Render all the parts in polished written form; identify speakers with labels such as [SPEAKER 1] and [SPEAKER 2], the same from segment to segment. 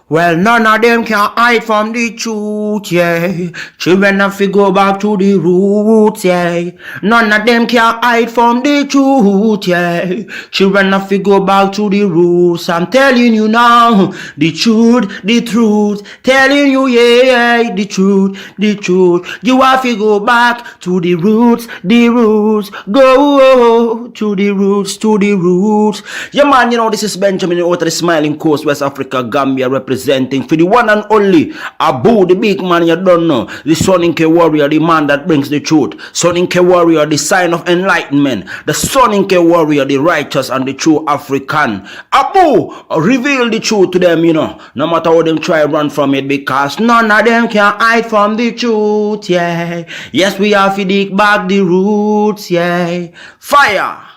[SPEAKER 1] Well, none of them can hide from the truth, yeah. Children have to go back to the roots, yeah. None of them can hide from the truth, yeah. Children have to go back to the roots. I'm telling you now, the truth, the truth. Telling you, yeah, the truth, the truth. You have to go back to the roots, the roots. Go to the roots, to the roots. Yeah, man, this is Benjamin out of the Smiling Coast, West Africa, Gambia, representing for the one and only Abu, the big man you don't know, the Soninke warrior, the man that brings the truth, Soninke warrior, the sign of enlightenment, the Soninke warrior, the righteous and the true African. Abu, reveal the truth to them, no matter how them try run from it, because none of them can hide from the truth, yeah. Yes, we have to dig back the roots, yeah. Fire!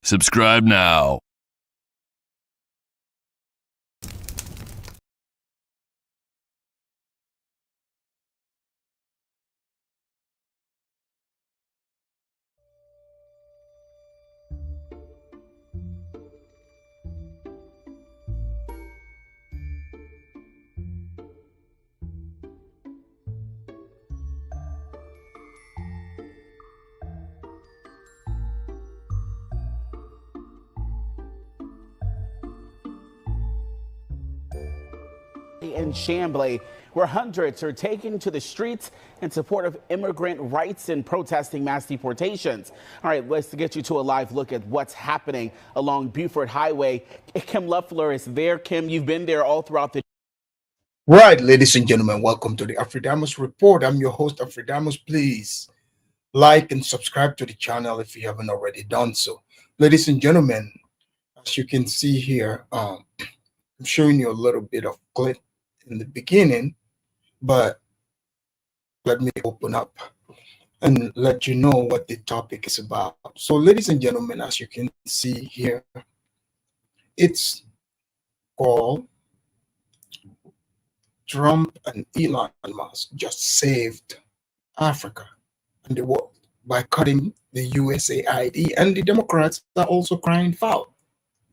[SPEAKER 2] Subscribe now.
[SPEAKER 3] In Chambly, where hundreds are taken to the streets in support of immigrant rights and protesting mass deportations. All right, let's get you to a live look at what's happening along Buford Highway. Kim Luffler is there. Kim, you've been there all throughout the
[SPEAKER 4] Right, ladies and gentlemen, welcome to the Afridamus Report. I'm your host, Afridamus. Please like and subscribe to the channel if you haven't already done so. Ladies and gentlemen, as you can see here, I'm showing you a little bit of clip in the beginning, but let me open up and let you know what the topic is about. So, ladies and gentlemen, as you can see here, it's called Trump and Elon Musk just saved Africa and the world by cutting the USAID, and the Democrats are also crying foul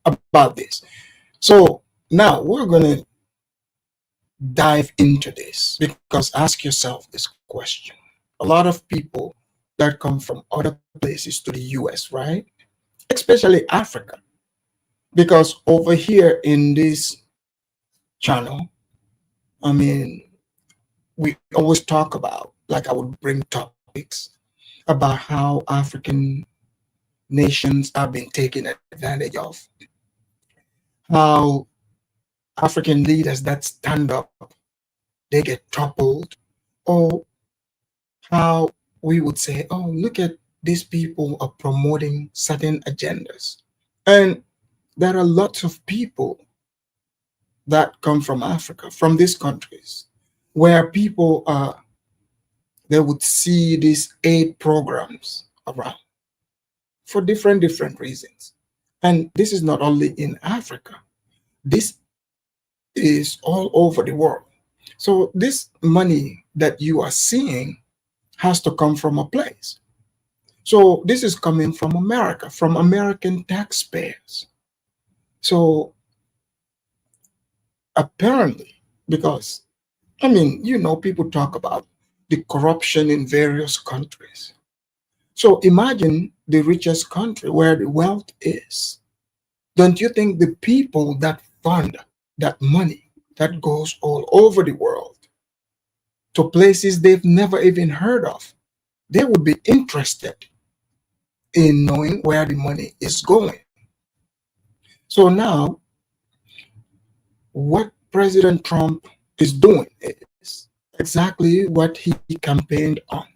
[SPEAKER 4] about this. So now we're going to dive into this, because ask yourself this question. A lot of people that come from other places to the US, right? Especially Africa, because over here in this channel, I mean, we always talk about, like I would bring topics about how African nations have been taken advantage of, how African leaders that stand up, they get toppled, or how we would say, oh, look at these people are promoting certain agendas. And there are lots of people that come from Africa, from these countries, where people they would see these aid programs around for different reasons. And this is not only in Africa, this is all over the world. So this money that you are seeing has to come from a place. So this is coming from America, from American taxpayers. So apparently, because, I mean, people talk about the corruption in various countries. So imagine the richest country where the wealth is. Don't you think the people that fund that money that goes all over the world to places they've never even heard of, they would be interested in knowing where the money is going? So now, what President Trump is doing is exactly what he campaigned on.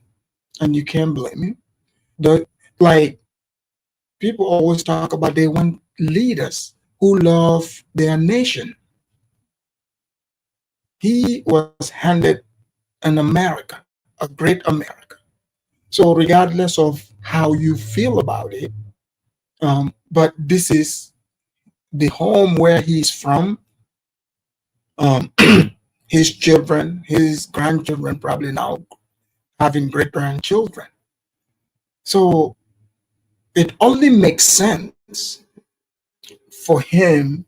[SPEAKER 4] And you can't blame him. Like, people always talk about they want leaders who love their nation. He was handed an America, a great America. So regardless of how you feel about it, but this is the home where he's from. His children, his grandchildren, probably now having great-grandchildren. So it only makes sense for him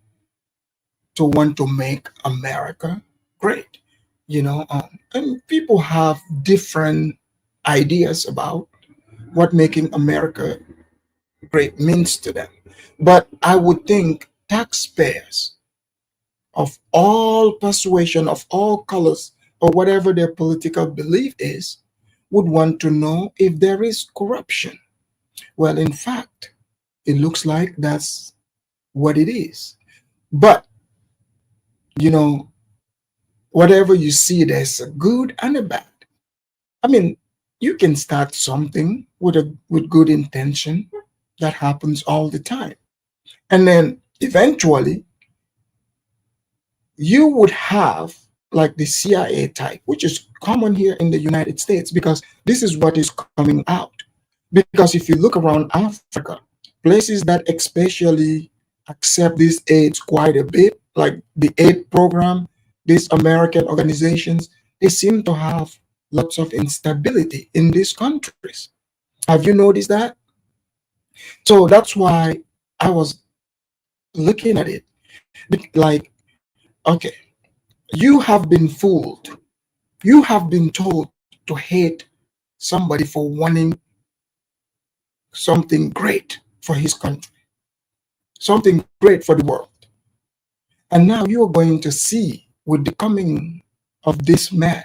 [SPEAKER 4] to want to make America great. And people have different ideas about what making America great means to them. But I would think taxpayers of all persuasion, of all colors, or whatever their political belief is, would want to know if there is corruption. Well, in fact, it looks like that's what it is. But, you know, whatever you see, there's a good and a bad. I mean, you can start something with good intention. That happens all the time. And then eventually you would have like the CIA type, which is common here in the United States, because this is what is coming out. Because if you look around Africa, places that especially accept these aids quite a bit, like the aid program, these American organizations, they seem to have lots of instability in these countries. Have you noticed that? So that's why I was looking at it like, okay, you have been fooled. You have been told to hate somebody for wanting something great for his country, something great for the world. And now you are going to see with the coming of this man,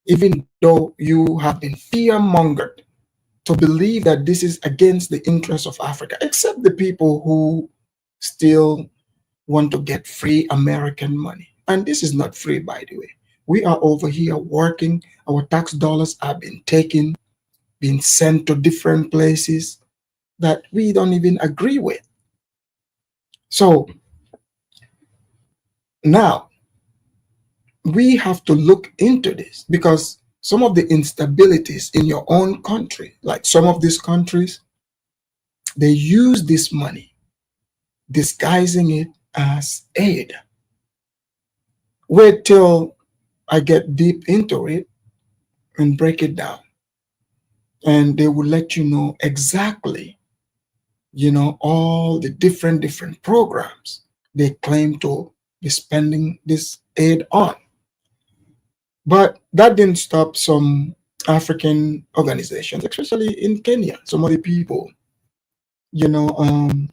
[SPEAKER 4] even though you have been fear mongered to believe that this is against the interests of Africa, except the people who still want to get free American money. And this is not free, by the way. We are over here working. Our tax dollars are being taken, being sent to different places that we don't even agree with. So now we have to look into this, because some of the instabilities in your own country, like some of these countries, they use this money, disguising it as aid. Wait till I get deep into it and break it down. And they will let you know exactly, all the different programs they claim to be spending this aid on. But that didn't stop some African organizations, especially in Kenya, some of the people, you know, um,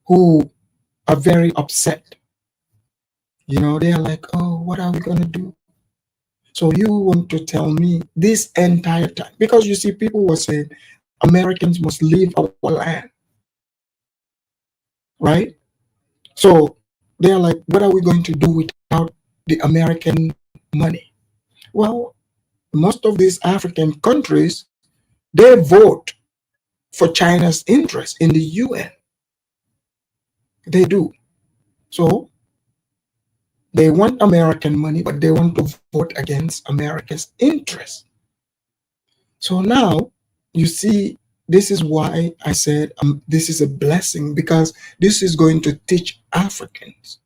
[SPEAKER 4] who are very upset. They are like, oh, what are we going to do? So you want to tell me this entire time? Because you see, people were saying Americans must leave our land, right? So they're like, what are we going to do without the American money? Well, most of these African countries, they vote for China's interest in the UN. They do. So they want American money, but they want to vote against America's interest. So now you see, this is why I said this is a blessing, because this is going to teach Africans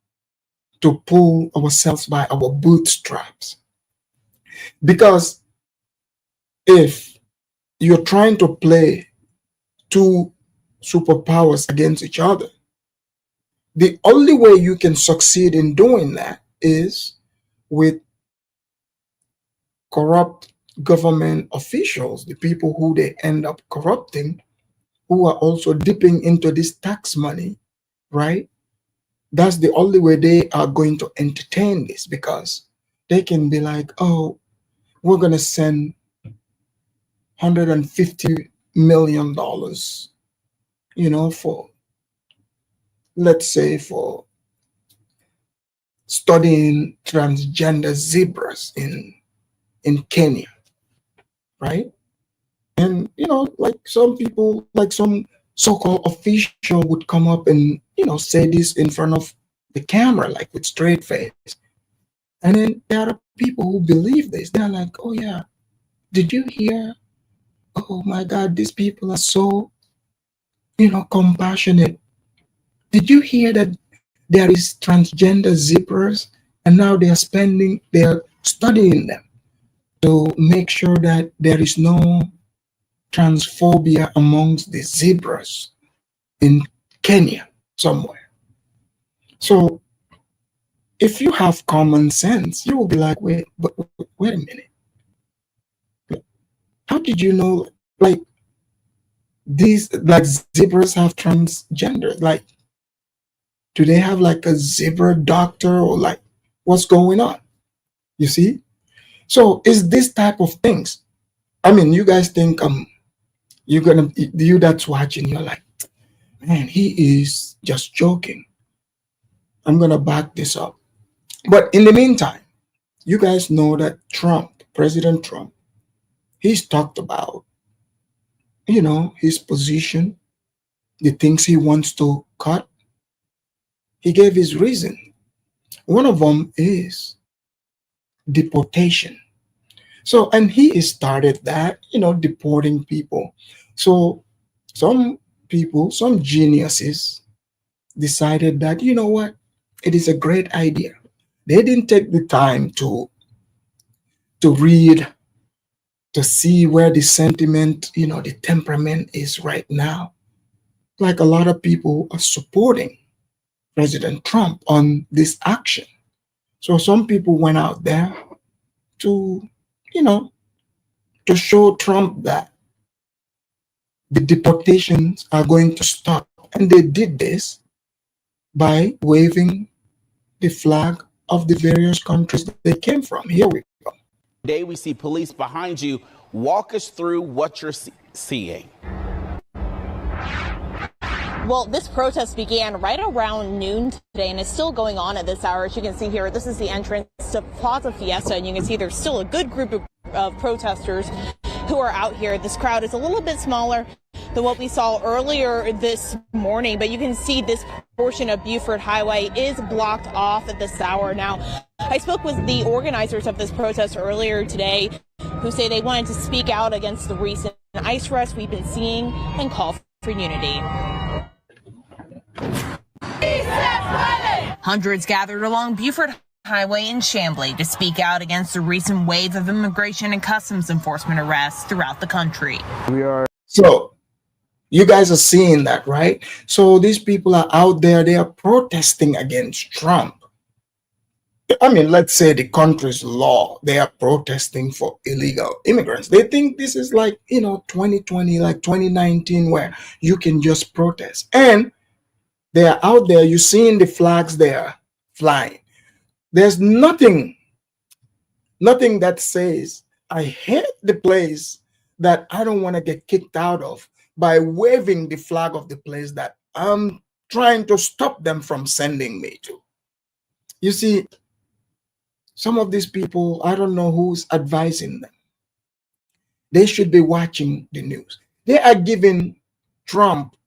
[SPEAKER 4] to pull ourselves by our bootstraps. Because if you're trying to play two superpowers against each other, the only way you can succeed in doing that is with corrupt government officials, the people who they end up corrupting, who are also dipping into this tax money, right? That's the only way they are going to entertain this, because they can be like, oh, we're going to send $150 million, for, let's say, for studying transgender zebras in Kenya, right? And like some people, like some so-called official would come up and say this in front of the camera, like with straight face. And then there are people who believe this. They're like, oh yeah, did you hear? Oh my God, these people are so compassionate. Did you hear that there is transgender zebras, and now they're studying them to make sure that there is no transphobia amongst the zebras in Kenya. somewhere. So if you have common sense, you will be like, wait a minute. How did you know, like, these, like, zebras have transgender? Like, do they have like a zebra doctor, or like, what's going on? You see? So it's this type of things. I mean, you guys think you're gonna, you that's watching, you're like, man, he is just joking. I'm gonna back this up. But in the meantime, you guys know that President Trump, he's talked about, his position, the things he wants to cut. He gave his reason. One of them is deportation. So, and he started that, deporting people. So, some people, some geniuses decided that, you know what, it is a great idea. They didn't take the time to read, to see where the sentiment, the temperament is right now. Like, a lot of people are supporting President Trump on this action. So some people went out there to, you know, to show Trump that the deportations are going to stop. And they did this by waving the flag of the various countries they came from. Here we go.
[SPEAKER 3] Today we see police behind you. Walk us through what you're seeing.
[SPEAKER 2] Well, this protest began right around noon today, and it's still going on at this hour. As you can see here, this is the entrance to Plaza Fiesta, and you can see there's still a good group of protesters who are out here. This crowd is a little bit smaller than what we saw earlier this morning, but you can see this portion of Buford Highway is blocked off at this hour. Now, I spoke with the organizers of this protest earlier today, who say they wanted to speak out against the recent ICE arrests we've been seeing and call for unity. Hundreds gathered along Buford Highway in Chambly to speak out against the recent wave of immigration and customs enforcement arrests throughout the country.
[SPEAKER 4] So you guys are seeing that, right? So these people are out there, they are protesting against Trump. I mean, let's say the country's law, they are protesting for illegal immigrants. They think this is like, 2020, like 2019, where you can just protest. And they are out there, you're seeing the flags there flying. There's nothing that says, I hate the place that I don't want to get kicked out of by waving the flag of the place that I'm trying to stop them from sending me to. You see, some of these people, I don't know who's advising them. They should be watching the news. They are giving Trump,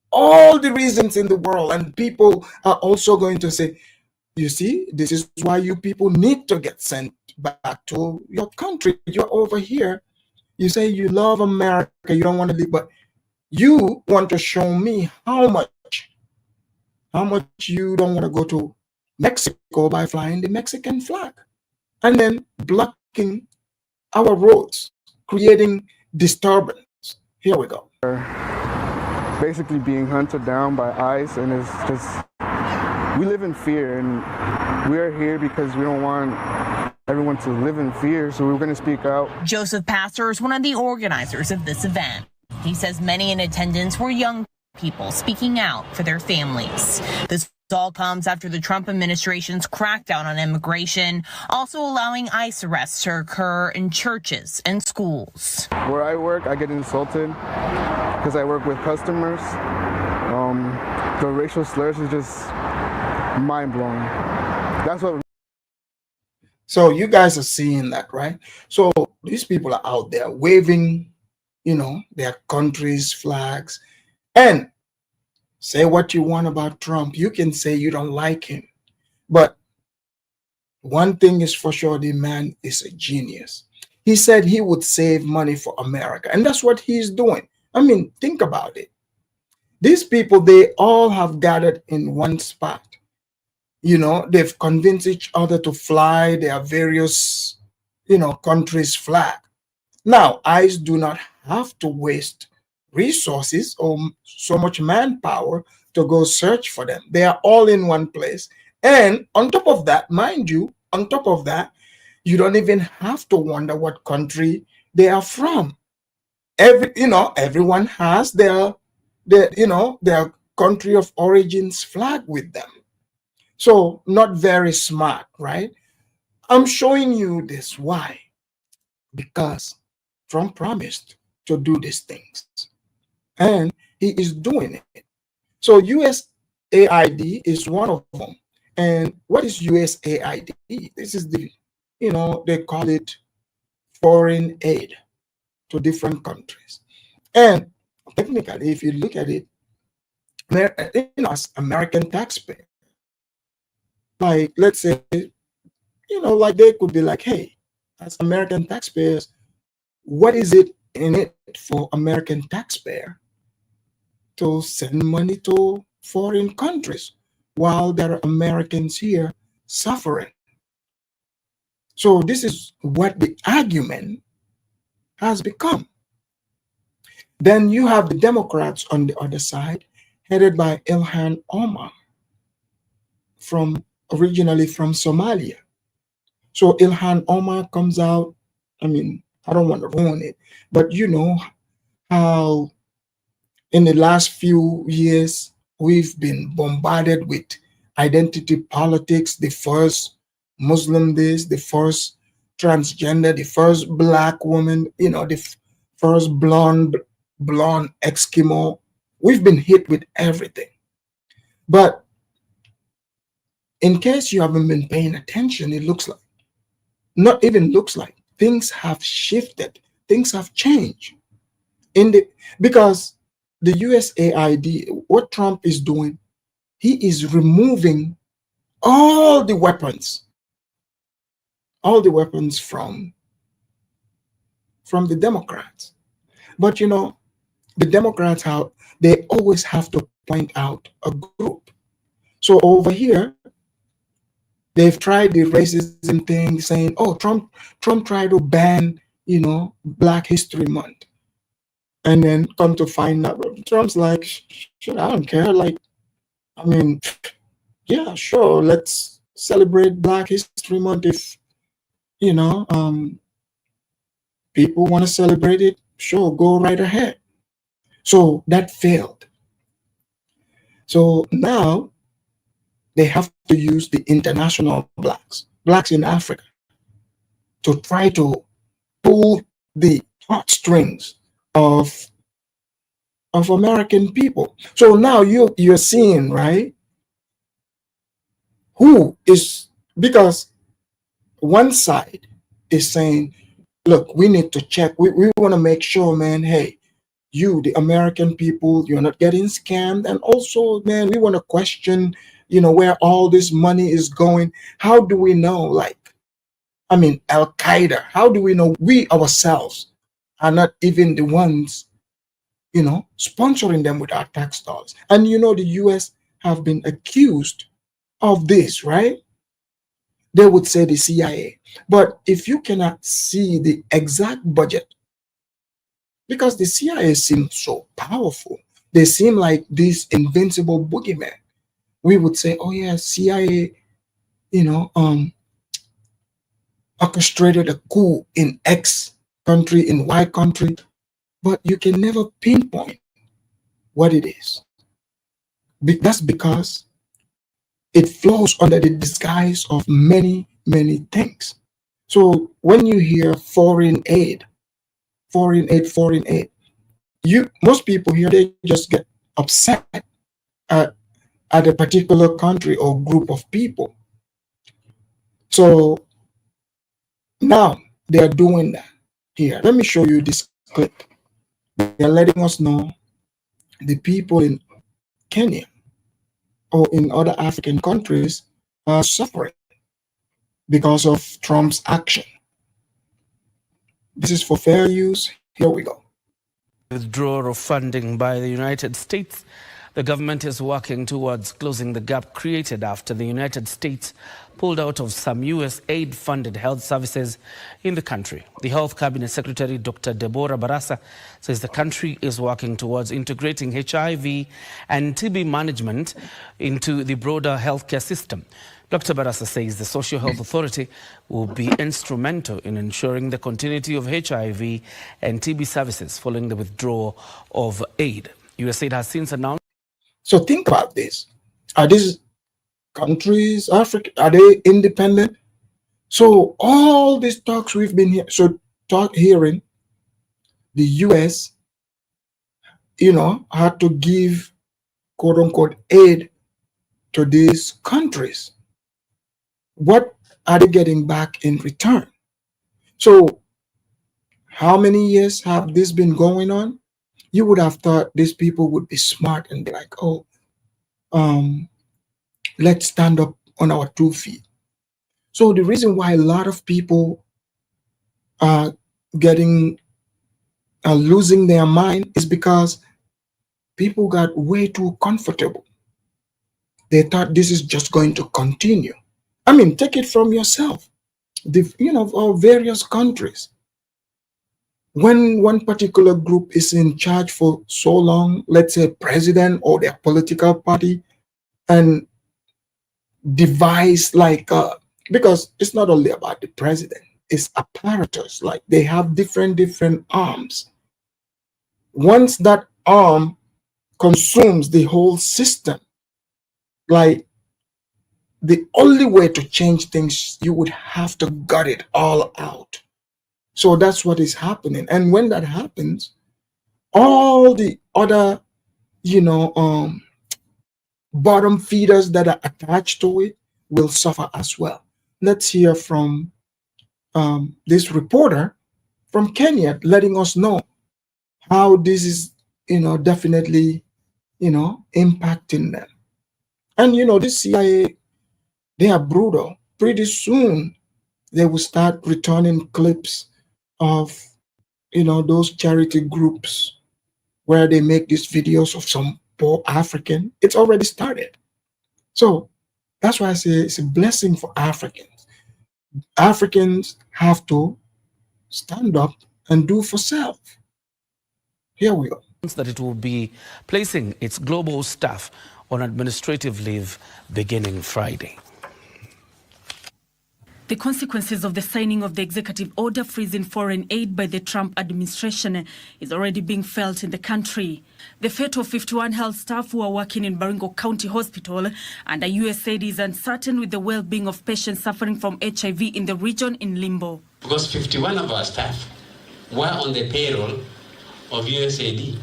[SPEAKER 4] all the reasons in the world, and people are also going to say, you see, this is why you people need to get sent back to your country. You're over here. You say you love America, you don't want to leave, but you want to show me how much you don't want to go to Mexico by flying the Mexican flag and then blocking our roads, creating disturbance. Here we go.
[SPEAKER 5] Basically being hunted down by ICE, and it's just, we live in fear, and we're here because we don't want everyone to live in fear, so we're going to speak out.
[SPEAKER 2] Joseph Pastor is one of the organizers of this event. He says many in attendance were young people speaking out for their families. This all comes after the Trump administration's crackdown on immigration, also allowing ICE arrests to occur in churches and schools.
[SPEAKER 5] Where I work, I get insulted because I work with customers. The racial slurs is just mind-blowing. That's what.
[SPEAKER 4] So you guys are seeing that, right? So these people are out there waving, their country's flags. And say what you want about Trump. You can say you don't like him. But one thing is for sure, the man is a genius. He said he would save money for America. And that's what he's doing. I mean, think about it. These people, they all have gathered in one spot. They've convinced each other to fly their various, countries' flag. Now, ICE do not have to waste resources or so much manpower to go search for them. They are all in one place. And on top of that, mind you, on top of that, you don't even have to wonder what country they are from. Everyone has their country of origins flag with them. So not very smart, right? I'm showing you this. Why? Because Trump promised to do these things, and he is doing it. So USAID is one of them. And what is USAID? This is they call it foreign aid to different countries. And technically, if you look at it, as American taxpayer, like let's say, like they could be like, hey, as American taxpayers, what is it in it for American taxpayer to send money to foreign countries while there are Americans here suffering? So this is what the argument has become. Then you have the Democrats on the other side, headed by Ilhan Omar, originally from Somalia. So Ilhan Omar comes out. I mean, I don't want to ruin it, but you know how in the last few years we've been bombarded with identity politics. The first Muslim this, the first transgender, the first black woman, the first blonde Eskimo. We've been hit with everything. But in case you haven't been paying attention, it looks like, not even looks like, things have shifted, things have changed. Because the USAID, what Trump is doing, he is removing all the weapons from the Democrats. But the Democrats, they always have to point out a group. So over here, they've tried the racism thing, saying, oh, Trump tried to ban, Black History Month. And then come to find out, Trump's like, shit, I don't care. Like, I mean, yeah, sure, let's celebrate Black History Month if, people want to celebrate it, sure, go right ahead. So that failed. So now they have to use the international blacks in Africa, to try to pull the heartstrings of American people. So now you're seeing, right, who is, because one side is saying, look, we need to check, we want to make sure, man, hey, you, the American people, you're not getting scammed. And also, man, we want to question, where all this money is going. How do we know, like, I mean, Al-Qaeda, how do we know we ourselves are not even the ones, sponsoring them with our tax dollars? And the US have been accused of this, right? They would say the CIA. But if you cannot see the exact budget, because the CIA seems so powerful, they seem like this invincible boogeyman, we would say, oh yeah, CIA, orchestrated a coup in X country, in Y country, but you can never pinpoint what it is. That's because it flows under the disguise of many, many things. So when you hear foreign aid, most people here, they just get upset at a particular country or group of people. So now they are doing that here. Let me show you this clip. They're letting us know the people in Kenya or in other African countries are suffering because of Trump's action. This is for fair use. Here we go.
[SPEAKER 6] Withdrawal of funding by the United States. The government is working towards closing the gap created after the United States pulled out of some USAID-funded health services in the country. The Health Cabinet Secretary, Dr. Deborah Barasa, says the country is working towards integrating HIV and TB management into the broader healthcare system. Dr. Barasa says the Social Health Authority will be instrumental in ensuring the continuity of HIV and TB services following the withdrawal of aid. USAID has since announced.
[SPEAKER 4] So think about this. Are these countries, Africa, are they independent? So all these talks we've been hearing, the US, had to give quote unquote aid to these countries. What are they getting back in return? So how many years have this been going on? You would have thought these people would be smart and be like, oh, let's stand up on our 2 feet. So the reason why a lot of people are losing their mind is because people got way too comfortable. They thought this is just going to continue. I mean, take it from yourself. Our various countries. When one particular group is in charge for so long, let's say president or their political party, and devise because it's not only about the president, it's apparatus. Like they have different arms. Once that arm consumes the whole system, like the only way to change things, you would have to gut it all out. So that's what is happening. And when that happens, all the other, bottom feeders that are attached to it will suffer as well. Let's hear from this reporter from Kenya letting us know how this is, definitely, impacting them. And, this CIA, they are brutal. Pretty soon, they will start returning clips of, those charity groups where they make these videos of some poor African. It's already started. So that's why I say it's a blessing for Africans. Africans have to stand up and do for self. Here we go.
[SPEAKER 6] That it will be placing its global staff on administrative leave beginning Friday.
[SPEAKER 7] The consequences of the signing of the executive order freezing foreign aid by the Trump administration is already being felt in the country. The fate of 51 health staff who are working in Baringo County Hospital under USAID is uncertain, with the well-being of patients suffering from HIV in the region in limbo.
[SPEAKER 8] Because 51 of our staff were on the payroll of USAID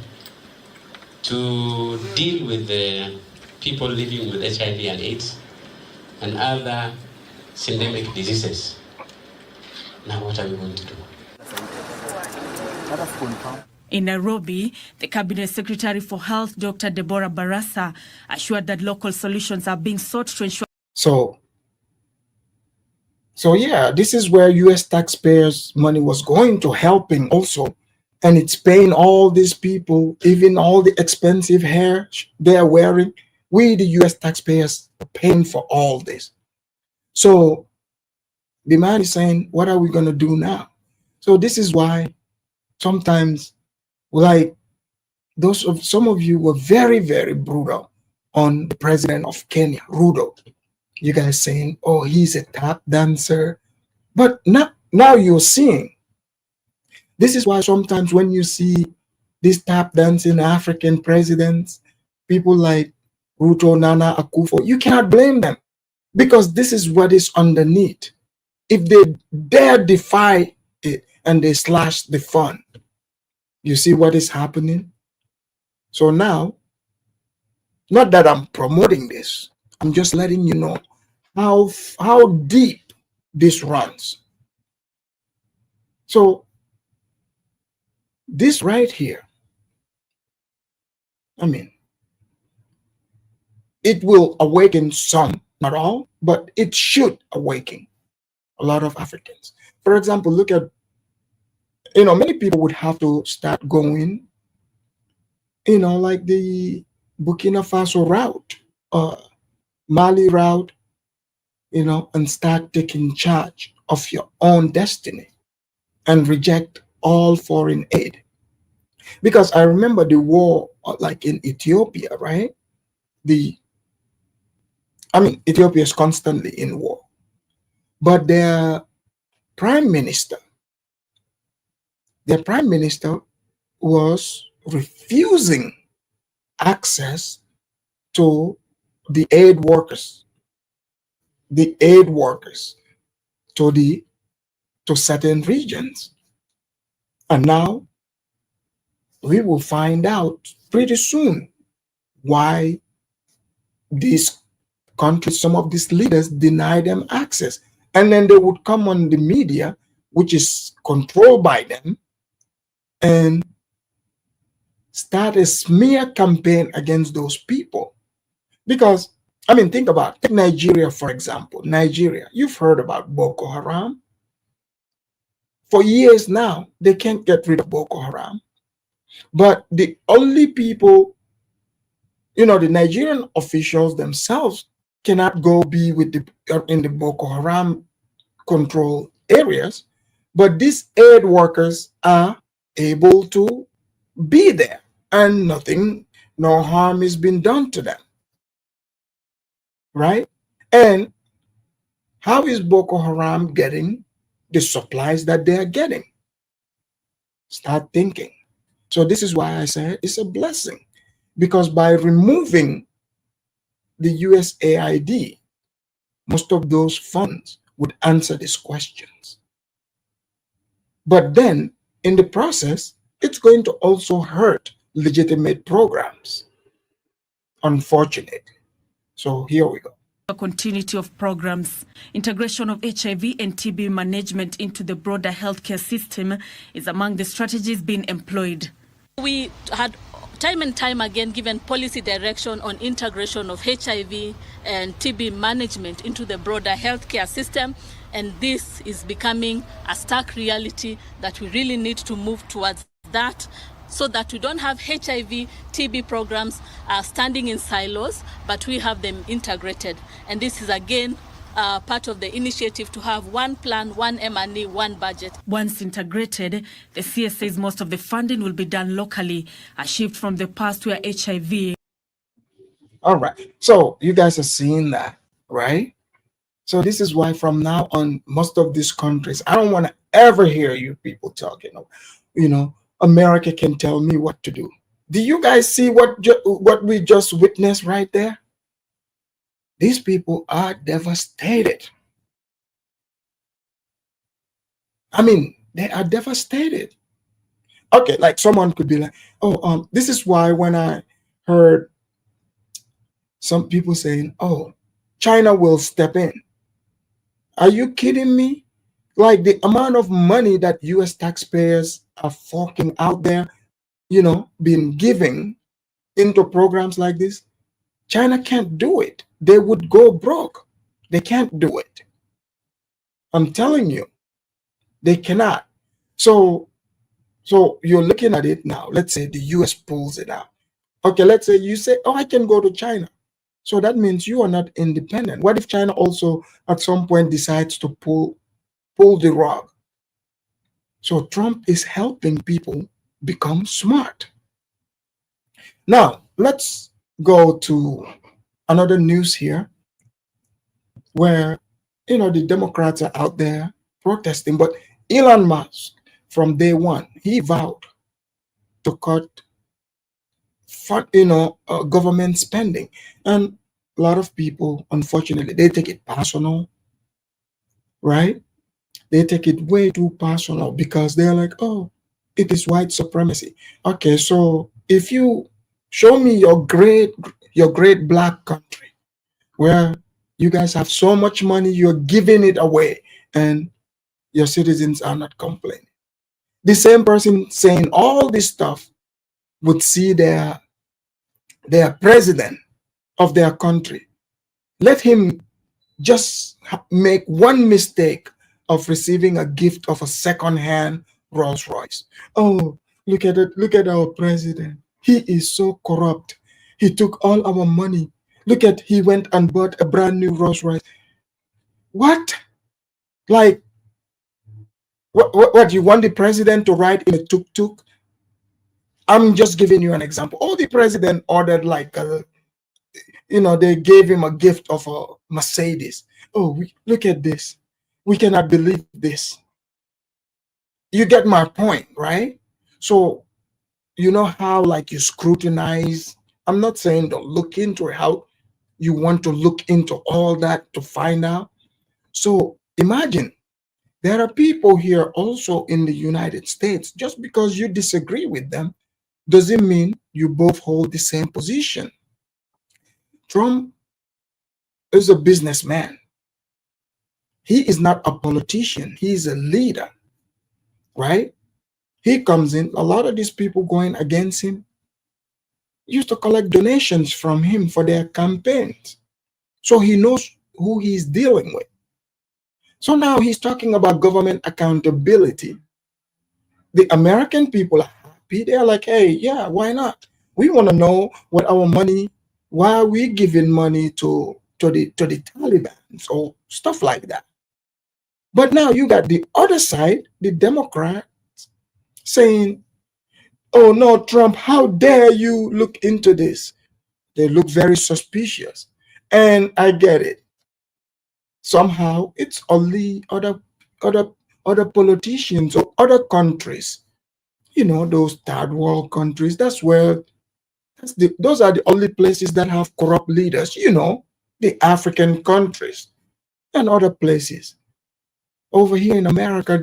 [SPEAKER 8] to deal with the people living with HIV and AIDS and other syndemic diseases. Now what are we going to do?
[SPEAKER 7] In Nairobi, the Cabinet Secretary for Health, Dr. Deborah Barasa, assured that local solutions are being sought to ensure.
[SPEAKER 4] So yeah, this is where US taxpayers' money was going to helping also. And it's paying all these people, even all the expensive hair they are wearing. We, the US taxpayers, are paying for all this. So the man is saying, what are we going to do now? So this is why sometimes, like some of you were very, very brutal on the president of Kenya, Ruto. You guys saying, oh, he's a tap dancer. But now you're seeing. This is why sometimes when you see these tap dancing African presidents, people like Ruto, Nana Akufo, you cannot blame them, because this is what is underneath. If they dare defy it and they slash the fund, you see what is happening? So now, not that I'm promoting this, I'm just letting you know how deep this runs. So this right here, I mean, it will awaken some, not all, but it should awaken a lot of Africans. For example, look at, many people would have to start going, like the Burkina Faso route, Mali route, and start taking charge of your own destiny and reject all foreign aid. Because I remember the war, like in Ethiopia, right? Ethiopia is constantly in war, but prime minister, their prime minister was refusing access to the aid workers, the aid workers to certain regions. And now we will find out pretty soon why these countries, some of these leaders deny them access. And then they would come on the media, which is controlled by them, and start a smear campaign against those people. Because, think about it. Take Nigeria, for example. Nigeria, you've heard about Boko Haram. For years now, they can't get rid of Boko Haram. But the only people, the Nigerian officials themselves cannot go be with in the Boko Haram control areas, but these aid workers are able to be there, and no harm is being done to them, right? And how is Boko Haram getting the supplies that they are getting? Start thinking. So this is why I say it's a blessing, because by removing the USAID, most of those funds would answer these questions. But then, in the process, it's going to also hurt legitimate programs, unfortunately. So here we go.
[SPEAKER 7] A continuity of programs. Integration of HIV and TB management into the broader healthcare system is among the strategies being employed.
[SPEAKER 9] We had time and time again given policy direction on integration of HIV and TB management into the broader healthcare system, and this is becoming a stark reality that we really need to move towards that, so that we don't have HIV, TB programs standing in silos, but we have them integrated. And this is again part of the initiative to have one plan, one M&E, one budget.
[SPEAKER 7] Once integrated, the CS says most of the funding will be done locally, a shift from the past where HIV.
[SPEAKER 4] All right. So you guys are seeing that, right? So this is why from now on, most of these countries, I don't want to ever hear you people talking, America can tell me what to do. Do you guys see what we just witnessed right there? These people are devastated. They are devastated. Okay, like someone could be like, oh, this is why when I heard some people saying, oh, China will step in. Are you kidding me? Like the amount of money that US taxpayers are forking out there, being given into programs like this, China can't do it. They would go broke. They can't do it. I'm telling you, they cannot. So you're looking at it now. Let's say the US pulls it out. Okay, let's say you say, oh, I can go to China. So that means you are not independent. What if China also at some point decides to pull the rug? So Trump is helping people become smart. Now, let's go to another news here where, the Democrats are out there protesting. But Elon Musk, from day one, he vowed to cut government spending. And a lot of people, unfortunately, they take it personal, right? They take it way too personal because they're like, oh, it is white supremacy. Okay, so if you show me your great black country where you guys have so much money, you're giving it away and your citizens are not complaining. The same person saying all this stuff would see their president of their country. Let him just make one mistake of receiving a gift of a second-hand Rolls Royce. Oh, look at it. Look at our president. He is so corrupt. He took all our money. Look at, he went and bought a brand new Rolls Royce. What? Like, what? You want the president to ride in a tuk-tuk? I'm just giving you an example. All the president ordered, like, they gave him a gift of a Mercedes. Oh, look at this. We cannot believe this. You get my point, right? So, you know how, like, you scrutinize. I'm not saying don't look into it, how you want to look into all that to find out. So imagine there are people here also in the United States. Just because you disagree with them doesn't mean you both hold the same position. Trump is a businessman. He is not a politician. He is a leader, right? He comes in, a lot of these people going against him used to collect donations from him for their campaigns. So he knows who he's dealing with. So now he's talking about government accountability. The American people are happy. They're like, hey, yeah, why not? We want to know what our money, why are we giving money to the Taliban or stuff like that. But now you got the other side, the Democrats, saying, oh no, Trump, how dare you look into this? They look very suspicious. And I get it. Somehow it's only other politicians or other countries, those third world countries. Those are the only places that have corrupt leaders, the African countries and other places. Over here in America,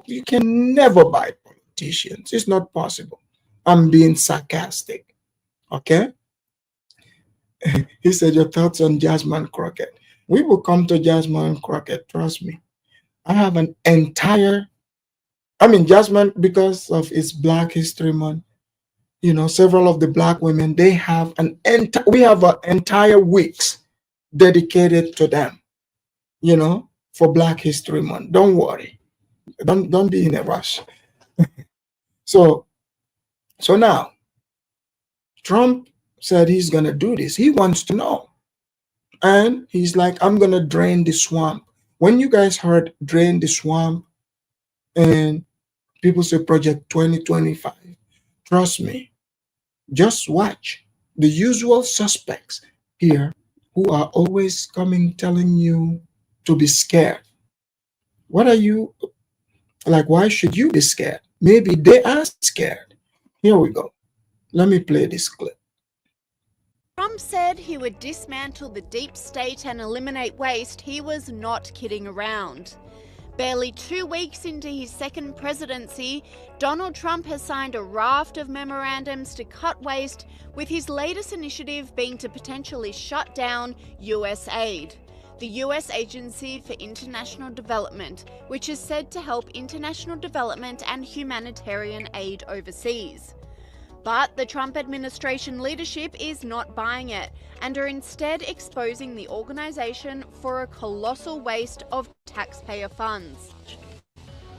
[SPEAKER 4] you can never buy politicians. It's not possible. I'm being sarcastic. Okay? He said, your thoughts on Jasmine Crockett. We will come to Jasmine Crockett, trust me. I have Jasmine, because of its Black History Month, several of the Black women, we have an entire weeks dedicated to them, for Black History Month. Don't worry. Don't be in a rush. So now, Trump said he's going to do this. He wants to know. And he's like, I'm going to drain the swamp. When you guys heard drain the swamp and people say Project 2025, trust me, just watch. The usual suspects here who are always coming telling you to be scared. What are you, like, why should you be scared? Maybe they are scared. Here we go. Let me play this clip.
[SPEAKER 10] Trump said he would dismantle the deep state and eliminate waste. He was not kidding around. Barely 2 weeks into his second presidency, Donald Trump has signed a raft of memorandums to cut waste, with his latest initiative being to potentially shut down USAID, the US Agency for International Development, which is said to help international development and humanitarian aid overseas. But the Trump administration leadership is not buying it and are instead exposing the organization for a colossal waste of taxpayer funds.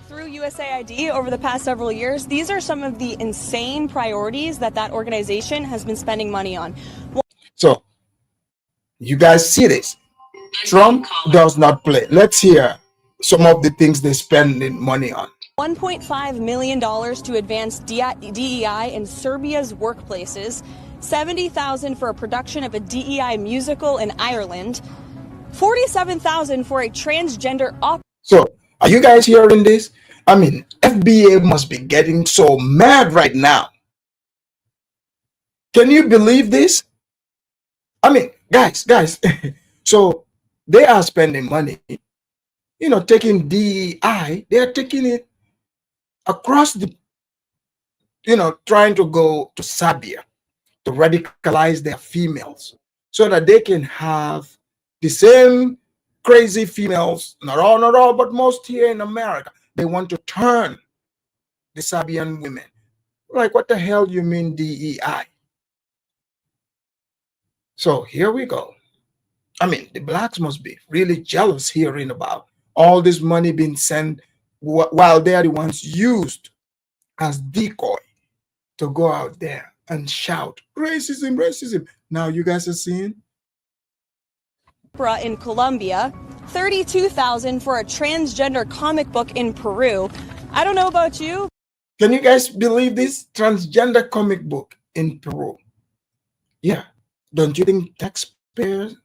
[SPEAKER 2] Through USAID over the past several years, these are some of the insane priorities that organization has been spending money on.
[SPEAKER 4] So, you guys see this? Trump does not play. Let's hear some of the things they're spending money on.
[SPEAKER 2] $1.5 million to advance DEI in Serbia's workplaces, $70,000 for a production of a DEI musical in Ireland, $47,000 for a transgender opera.
[SPEAKER 4] So, are you guys hearing this? FBA must be getting so mad right now. Can you believe this? Guys, so they are spending money, taking DEI, they are taking it across the, trying to go to Serbia to radicalize their females so that they can have the same crazy females, not all, but most here in America. They want to turn the Serbian women. Like, what the hell you mean DEI? So here we go. The blacks must be really jealous hearing about all this money being sent while they are the ones used as decoy to go out there and shout, racism, racism. Now you guys are seeing
[SPEAKER 11] in Colombia, $32,000 for a transgender comic book in Peru. I don't know about you.
[SPEAKER 4] Can you guys believe this? Transgender comic book in Peru. Yeah. Don't you think taxpayers,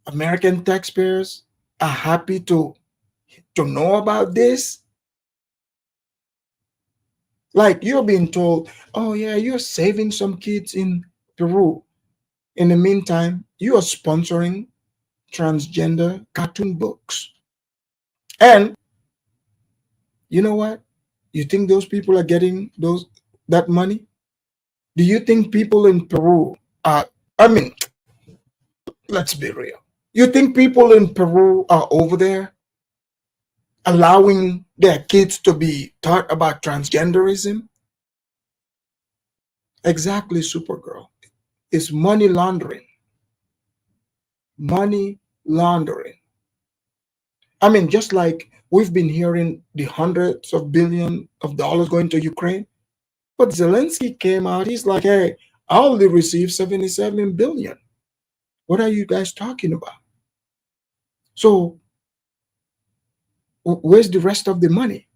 [SPEAKER 4] American taxpayers, are happy to know about this? Like you're being told, oh yeah, you're saving some kids in Peru. In the meantime, you are sponsoring transgender cartoon books. And you know what? You think those people are getting that money? Do you think people in Peru are, I mean, let's be real. You think people in Peru are over there allowing their kids to be taught about transgenderism? Exactly, Supergirl. It's money laundering. Money laundering. I mean, just like we've been hearing the hundreds of billions of dollars going to Ukraine, but Zelensky came out, he's like, hey, I only received 77 billion. What are you guys talking about? So where's the rest of the money?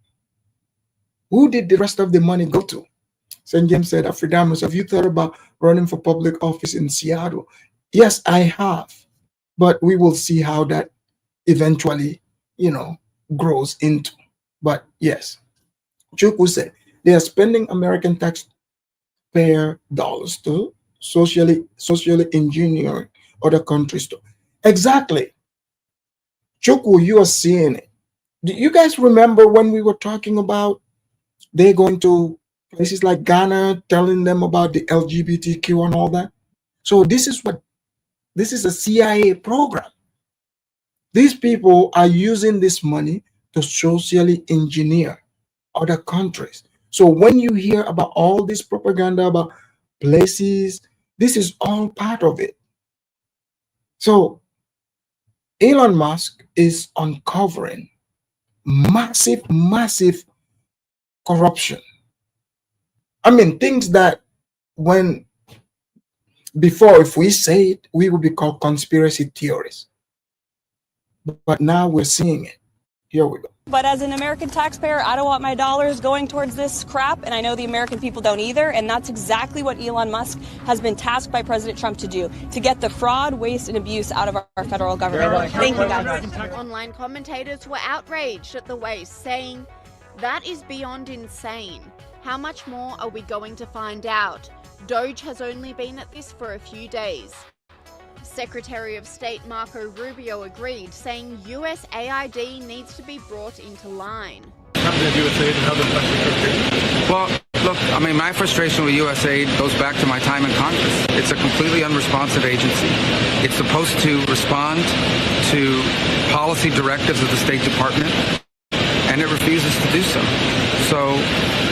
[SPEAKER 4] Who did the rest of the money go to? St. James said, Afridamus, have you thought about running for public office in Seattle? Yes, I have. But we will see how that eventually, grows into. But yes, Chukwu said, they are spending American taxpayer dollars to socially engineer other countries to. Exactly. Chukwu, you are seeing it. Do you guys remember when we were talking about they going to places like Ghana, telling them about the LGBTQ and all that? So this is a CIA program. These people are using this money to socially engineer other countries. So when you hear about all this propaganda about places, this is all part of it. So Elon Musk is uncovering massive corruption. I mean, things that before, if we say it, we would be called conspiracy theorists. But now we're seeing it. Here we go.
[SPEAKER 11] But as an American taxpayer, I don't want my dollars going towards this crap, and I know the American people don't either, and that's exactly what Elon Musk has been tasked by President Trump to do, to get the fraud, waste, and abuse out of our federal government. Thank you, guys.
[SPEAKER 10] Online commentators were outraged at the waste, saying, that is beyond insane. How much more are we going to find out? Doge has only been at this for a few days. Secretary of State Marco Rubio agreed, saying USAID needs to be brought into line.
[SPEAKER 12] Well, look, I mean, my frustration with USAID goes back to my time in Congress. It's a completely unresponsive agency. It's supposed to respond to policy directives of the State Department, and it refuses to do so. So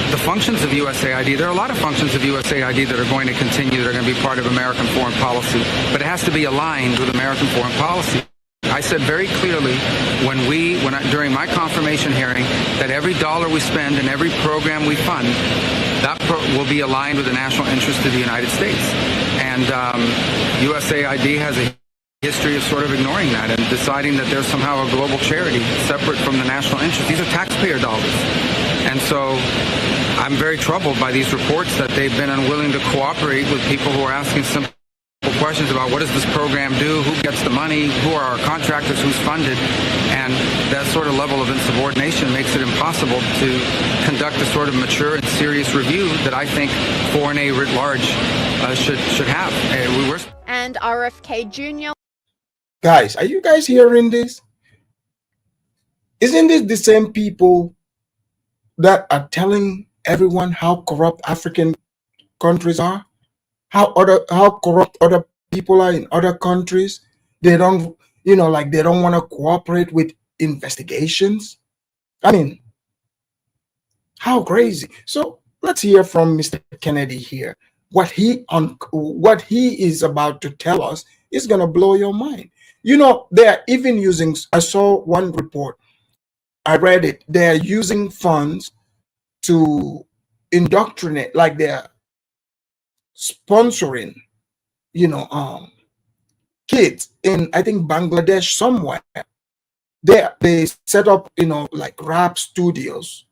[SPEAKER 12] the functions of USAID, there are a lot of functions of USAID that are going to continue, that are going to be part of American foreign policy, but it has to be aligned with American foreign policy. I said very clearly during my confirmation hearing that every dollar we spend and every program we fund, that will be aligned with the national interest of the United States. And USAID has a history of sort of ignoring that and deciding that there's somehow a global charity separate from the national interest. These are taxpayer dollars. And so I'm very troubled by these reports that they've been unwilling to cooperate with people who are asking simple questions about what does this program do, who gets the money, who are our contractors, who's funded, and that sort of level of insubordination makes it impossible to conduct a sort of mature and serious review that I think foreign aid writ large should have.
[SPEAKER 10] And RFK Jr.
[SPEAKER 4] Guys, are you guys hearing this? Isn't this the same people that are telling everyone how corrupt African countries are? How corrupt other people are in other countries? They don't, they don't want to cooperate with investigations. I mean, how crazy. So let's hear from Mr. Kennedy here. What he is about to tell us is going to blow your mind. They are even using, I saw one report, I read it, they are using funds to indoctrinate, like they're sponsoring, kids in, I think, Bangladesh somewhere. They set up, like rap studios.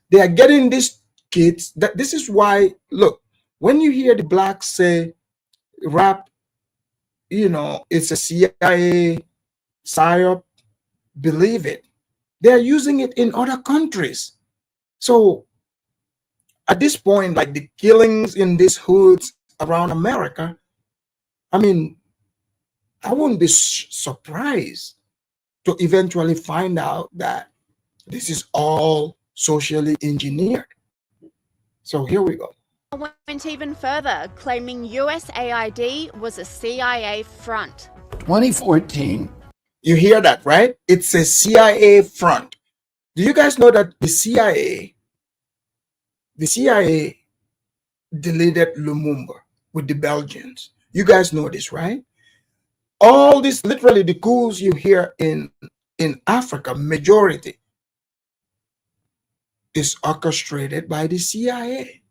[SPEAKER 4] They are getting these kids. This is why, look, when you hear the blacks say rap, it's a CIA psyop, believe it. They're using it in other countries. So at this point, like the killings in these hoods around America, I mean, I wouldn't be surprised to eventually find out that this is all socially engineered. So here we go.
[SPEAKER 10] Went even further, claiming USAID was a CIA front.
[SPEAKER 13] 2014.
[SPEAKER 4] You hear that, right? It's a CIA front. Do you guys know that the CIA deleted Lumumba with the Belgians? You guys know this, right? All this, literally the coups you hear in Africa, majority is orchestrated by the CIA.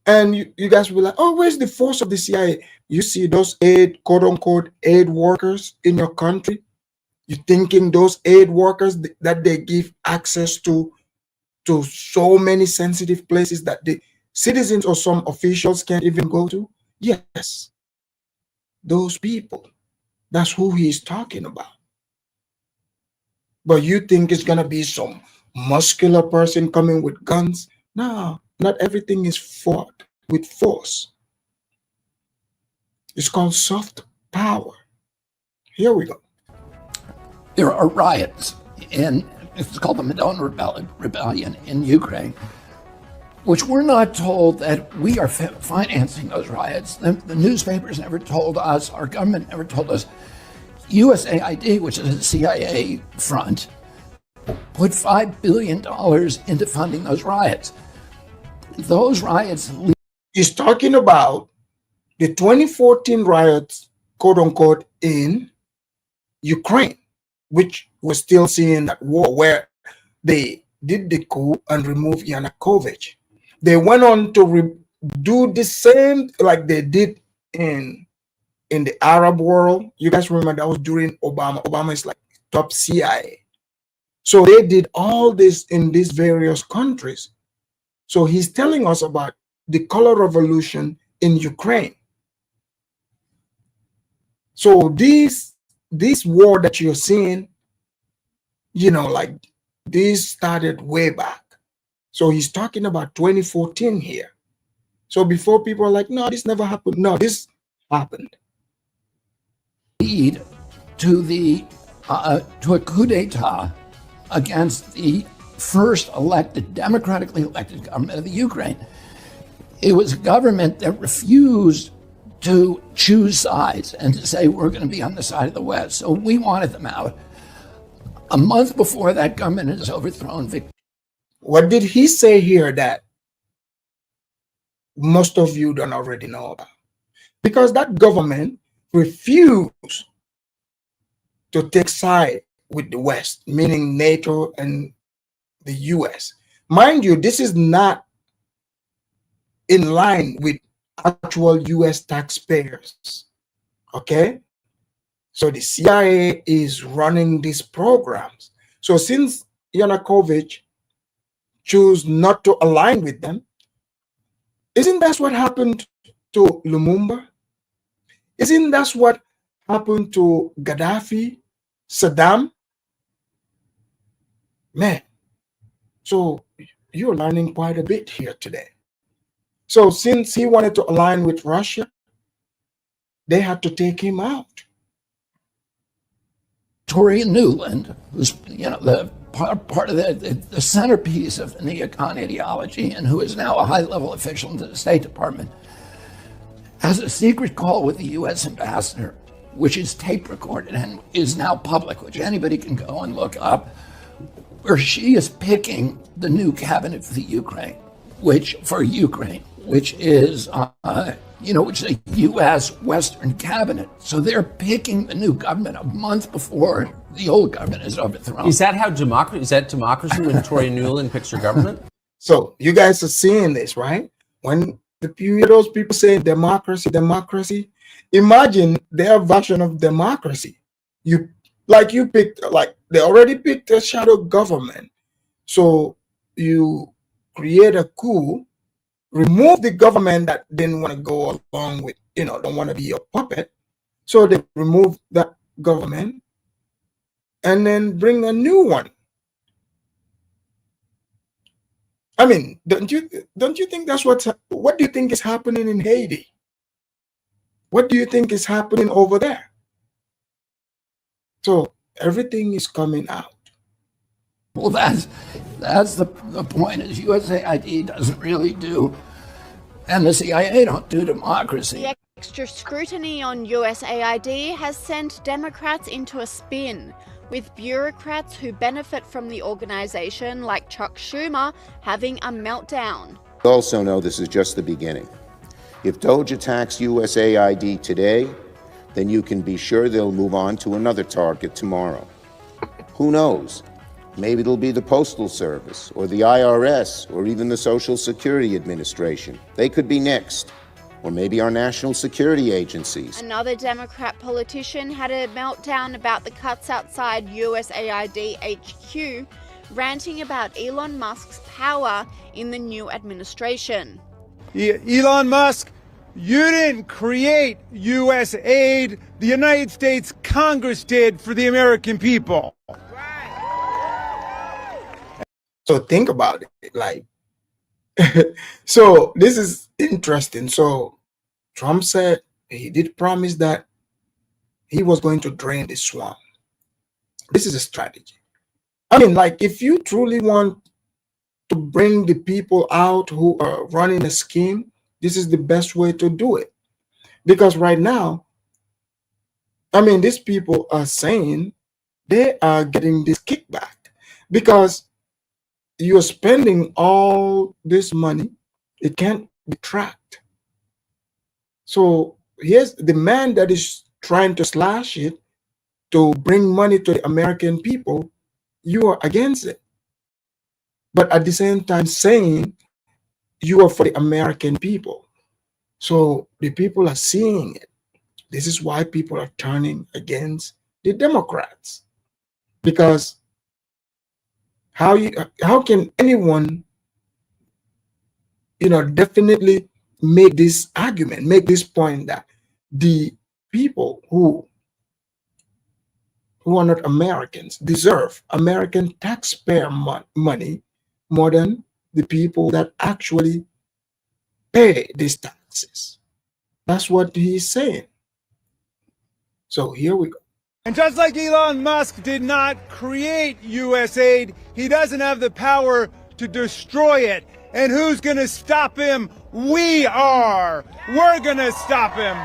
[SPEAKER 4] And you guys will be like, oh, where's the force of the CIA? You see those aid, quote unquote, aid workers in your country? You thinking those aid workers that they give access to so many sensitive places that the citizens or some officials can't even go to? Yes. Those people. That's who he's talking about. But you think it's going to be some muscular person coming with guns? No, not everything is fought with force. It's called soft power. Here we go.
[SPEAKER 13] There are riots it's called the Madonna Rebellion in Ukraine, which we're not told that we are financing those riots. The newspapers never told us, our government never told us. USAID, which is a CIA front, put $5 billion into funding those riots. Those riots...
[SPEAKER 4] He's talking about the 2014 riots, quote unquote, in Ukraine, which we're still seeing that war where they did the coup and removed Yanukovych. They went on to do the same like they did in the Arab world. You guys remember that was during Obama. Obama is like top CIA. So they did all this in these various countries. So he's telling us about the color revolution in Ukraine. So this war that you're seeing, like this started way back. So he's talking about 2014 here. So before people are like, no, this never happened. No, this happened.
[SPEAKER 13] Lead to to a coup d'etat against the first democratically elected government of the Ukraine. It was a government that refused to choose sides and to say we're going to be on the side of the West. So we wanted them out. A month before that government is overthrown.
[SPEAKER 4] What did he say here that most of you don't already know about? Because that government refused to take side with the West, meaning NATO and the US. Mind you, this is not in line with actual US taxpayers. Okay? So the CIA is running these programs. So since Yanukovych chose not to align with them, isn't that what happened to Lumumba? Isn't that what happened to Gaddafi, Saddam? Man, so you're learning quite a bit here today. So since he wanted to align with Russia, they had to take him out.
[SPEAKER 13] Victoria Nuland, who's the part of the centerpiece of the neocon ideology and who is now a high-level official in the State Department, has a secret call with the U.S. ambassador, which is tape recorded and is now public, which anybody can go and look up, where she is picking the new cabinet for the Ukraine, which is which is a U.S. Western cabinet. So they're picking the new government a month before the old government is overthrown.
[SPEAKER 14] Is that how democracy? Is that democracy when Victoria Nuland picks her government?
[SPEAKER 4] So you guys are seeing this, right? When If you hear those people saying democracy, democracy, imagine their version of democracy. You picked, like they already picked a shadow government. So you create a coup, remove the government that didn't want to go along with, don't want to be your puppet. So they remove that government and then bring a new one. I mean, don't you think that's what do you think is happening in Haiti? What do you think is happening over there? So everything is coming out.
[SPEAKER 13] Well, that's the point, is USAID doesn't really do, and the CIA don't do democracy.
[SPEAKER 10] The extra scrutiny on USAID has sent Democrats into a spin, with bureaucrats who benefit from the organization, like Chuck Schumer, having a meltdown.
[SPEAKER 14] We also know this is just the beginning. If DOJ attacks USAID today, then you can be sure they'll move on to another target tomorrow. Who knows? Maybe it'll be the Postal Service, or the IRS, or even the Social Security Administration. They could be next. Or maybe our national security agencies.
[SPEAKER 10] Another Democrat politician had a meltdown about the cuts outside USAID HQ, ranting about Elon Musk's power in the new administration.
[SPEAKER 15] Elon Musk, you didn't create USAID. The United States Congress did for the American people.
[SPEAKER 4] So think about it. So this is interesting. So Trump said he did promise that he was going to drain the swamp. This is a strategy. I mean, if you truly want to bring the people out who are running a scheme, this is the best way to do it. Because right now, I mean, these people are saying they are getting this kickback because you're spending all this money. It can't be tracked. So here's the man that is trying to slash it to bring money to the American people. You are against it. But at the same time saying you are for the American people. So the people are seeing it. This is why people are turning against the Democrats. Because how can anyone, definitely make this argument, make this point that the people who are not Americans deserve American taxpayer money more than the people that actually pay these taxes? That's what he's saying. So here we go.
[SPEAKER 15] And just like Elon Musk did not create USAID, he doesn't have the power to destroy it. And who's going to stop him? We are. We're going to stop him.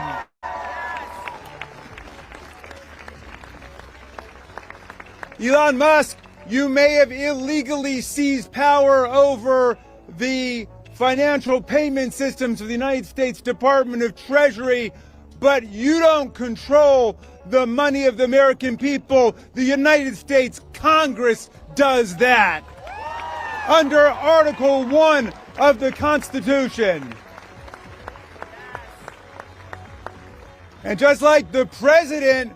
[SPEAKER 15] Elon Musk, you may have illegally seized power over the financial payment systems of the United States Department of Treasury, but you don't control the money of the American people. The United States Congress does that under Article 1 of the Constitution. And just like the president,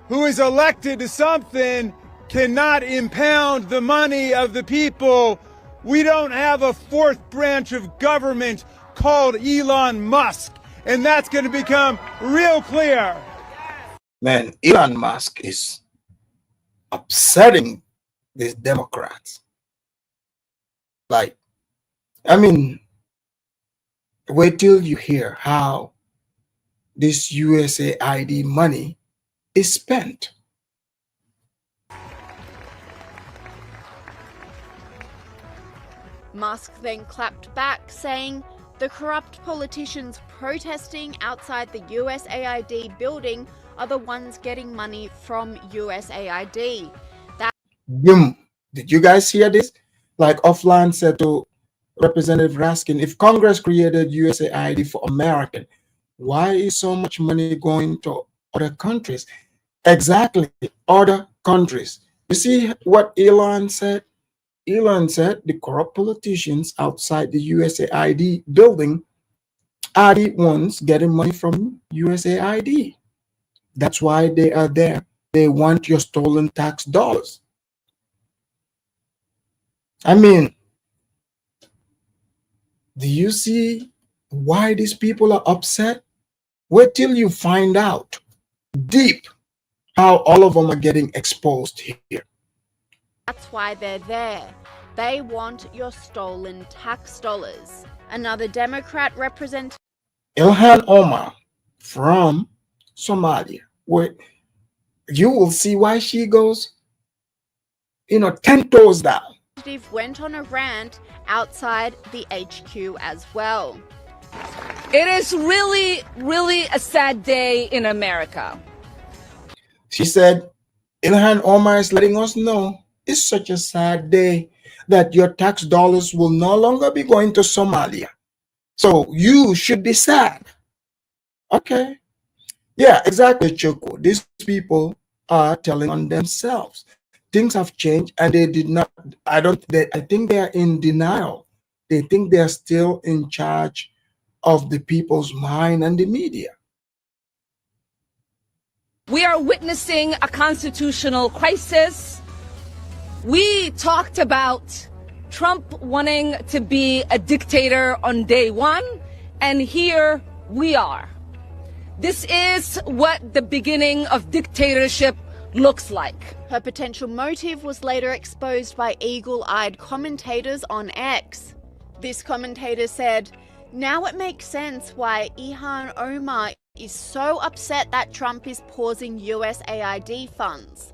[SPEAKER 15] who is elected to something, cannot impound the money of the people, we don't have a fourth branch of government called Elon Musk. And that's going to become real clear.
[SPEAKER 4] Man, Elon Musk is upsetting these Democrats. I mean, wait till you hear how this USAID money is spent.
[SPEAKER 10] Musk then clapped back, saying the corrupt politicians protesting outside the USAID building are the ones getting money from USAID.
[SPEAKER 4] Boom. Did you guys hear this? Offline said to Representative Raskin, if Congress created USAID for American, why is so much money going to other countries? Exactly, other countries. You see what Elon said? Elon said the corrupt politicians outside the USAID building are the ones getting money from USAID. That's why they are there. They want your stolen tax dollars. I mean, do you see why these people are upset? Wait till you find out deep how all of them are getting exposed here.
[SPEAKER 10] That's why they're there. They want your stolen tax dollars. Another Democrat representative,
[SPEAKER 4] Ilhan Omar from Somalia, where you will see why she goes, 10 toes down.
[SPEAKER 10] went on a rant outside the HQ as well.
[SPEAKER 16] It is really, really a sad day in America.
[SPEAKER 4] She said, Ilhan Omar is letting us know it's such a sad day that your tax dollars will no longer be going to Somalia. So you should be sad. Okay. Yeah, exactly, Choco. These people are telling on themselves. Things have changed and they did not, I think they are in denial. They think they are still in charge of the people's mind and the media.
[SPEAKER 16] We are witnessing a constitutional crisis. We talked about Trump wanting to be a dictator on day one, and here we are. This is what the beginning of dictatorship looks like.
[SPEAKER 10] Her potential motive was later exposed by eagle-eyed commentators on X. This commentator said, "Now it makes sense why Ilhan Omar is so upset that Trump is pausing USAID funds.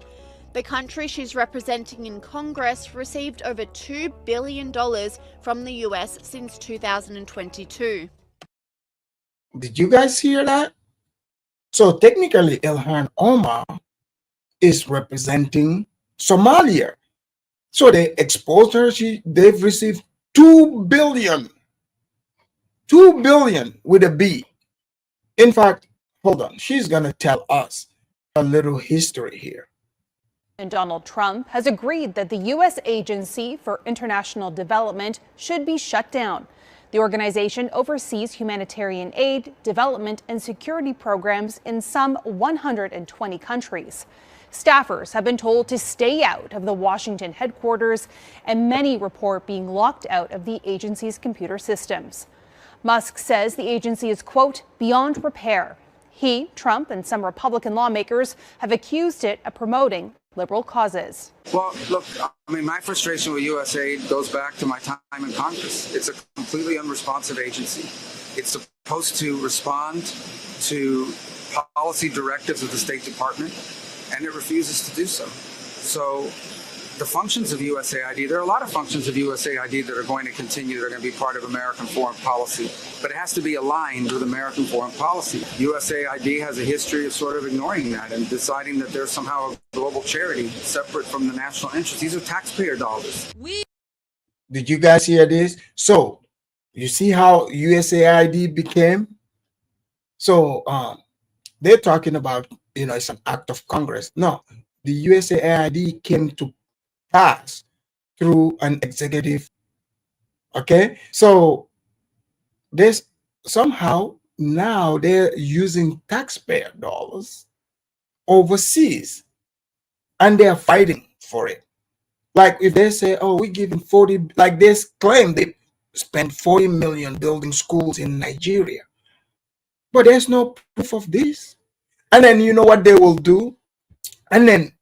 [SPEAKER 10] The country she's representing in Congress received over $2 billion from the US since 2022.
[SPEAKER 4] Did you guys hear that? So technically, Ilhan Omar is representing Somalia. So they exposed her. They've received $2 billion. $2 billion with a B. In fact, hold on. She's going to tell us a little history here.
[SPEAKER 17] And Donald Trump has agreed that the U.S. Agency for International Development should be shut down. The organization oversees humanitarian aid, development, and security programs in some 120 countries. Staffers have been told to stay out of the Washington headquarters, and many report being locked out of the agency's computer systems. Musk says the agency is, quote, beyond repair. He, Trump, and some Republican lawmakers have accused it of promoting liberal causes.
[SPEAKER 12] Well, look, I mean, my frustration with USAID goes back to my time in Congress. It's a completely unresponsive agency. It's supposed to respond to policy directives of the State Department, and it refuses to do so. So the functions of USAID, there are a lot of functions of USAID that are going to continue, that are going to be part of American foreign policy, but it has to be aligned with American foreign policy. USAID has a history of sort of ignoring that and deciding that there's somehow a global charity separate from the national interest. These are taxpayer dollars.
[SPEAKER 4] Did you guys hear this? So you see how USAID became? So they're talking about, it's an act of Congress. No, the USAID came to pass through an executive. Okay, so there's somehow now they're using taxpayer dollars overseas and they're fighting for it. Like if they say, oh, we're giving 40, like they claim they spent 40 million building schools in Nigeria, but there's no proof of this. And then you know what they will do? And then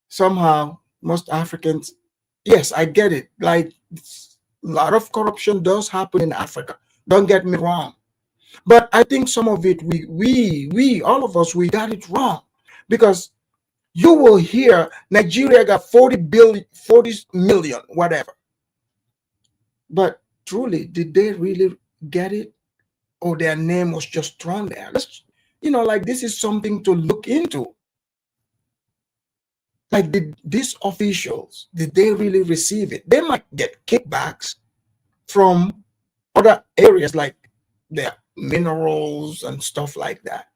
[SPEAKER 4] somehow most Africans, yes, I get it. Like a lot of corruption does happen in Africa. Don't get me wrong. But I think some of it, we all of us, we got it wrong. Because you will hear Nigeria got 40 million, whatever. But truly, did they really get it? Or their name was just thrown there? Let's, like this is something to look into. Like, did these officials, did they really receive it? They might get kickbacks from other areas like their minerals and stuff like that.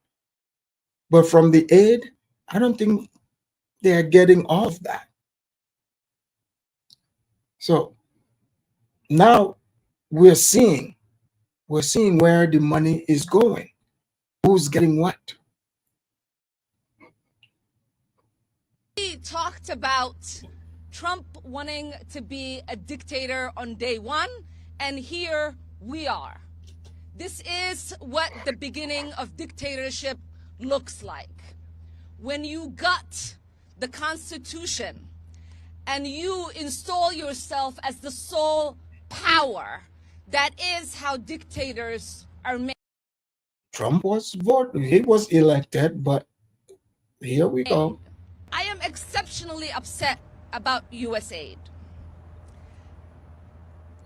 [SPEAKER 4] But from the aid, I don't think they are getting all of that. So now we're seeing We're seeing where the money is going, who's getting what.
[SPEAKER 16] We talked about Trump wanting to be a dictator on day one, and here we are. This is what the beginning of dictatorship looks like. When you gut the Constitution and you install yourself as the sole power, that is how dictators are made.
[SPEAKER 4] Trump was voted, he was elected, but here we go.
[SPEAKER 16] I am exceptionally upset about USAID.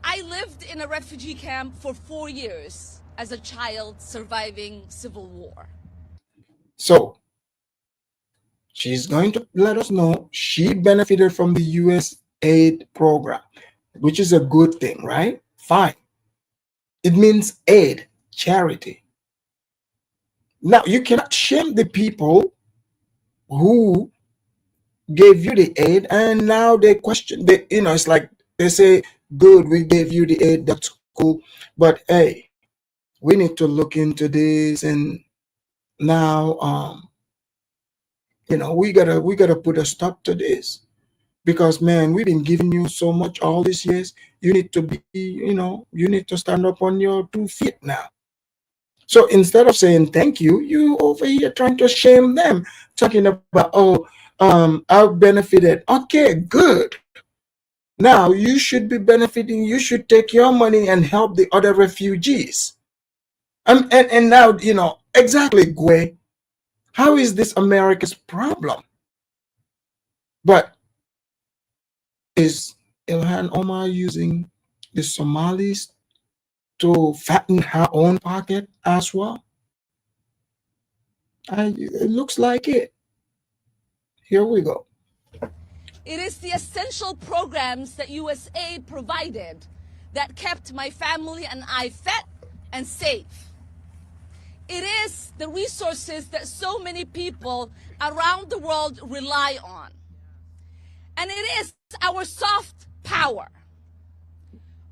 [SPEAKER 16] I lived in a refugee camp for 4 years as a child surviving civil war.
[SPEAKER 4] So she's going to let us know she benefited from the USAID program, which is a good thing, right? Fine. It means aid, charity. Now, you cannot shame the people who gave you the aid and now they question, it's like they say, good, we gave you the aid, that's cool, but hey, we need to look into this, and now we gotta put a stop to this, because man, we've been giving you so much all these years. You need to be, you need to stand up on your 2 feet now. So instead of saying thank you, you over here trying to shame them, talking about, oh, I've benefited. Okay, good. Now you should be benefiting. You should take your money and help the other refugees. And now, exactly, Gwe, how is this America's problem? But is Ilhan Omar using the Somalis to fatten her own pocket as well? It looks like it. Here we go.
[SPEAKER 16] It is the essential programs that USAID provided that kept my family and I fed and safe. It is the resources that so many people around the world rely on. And it is our soft power.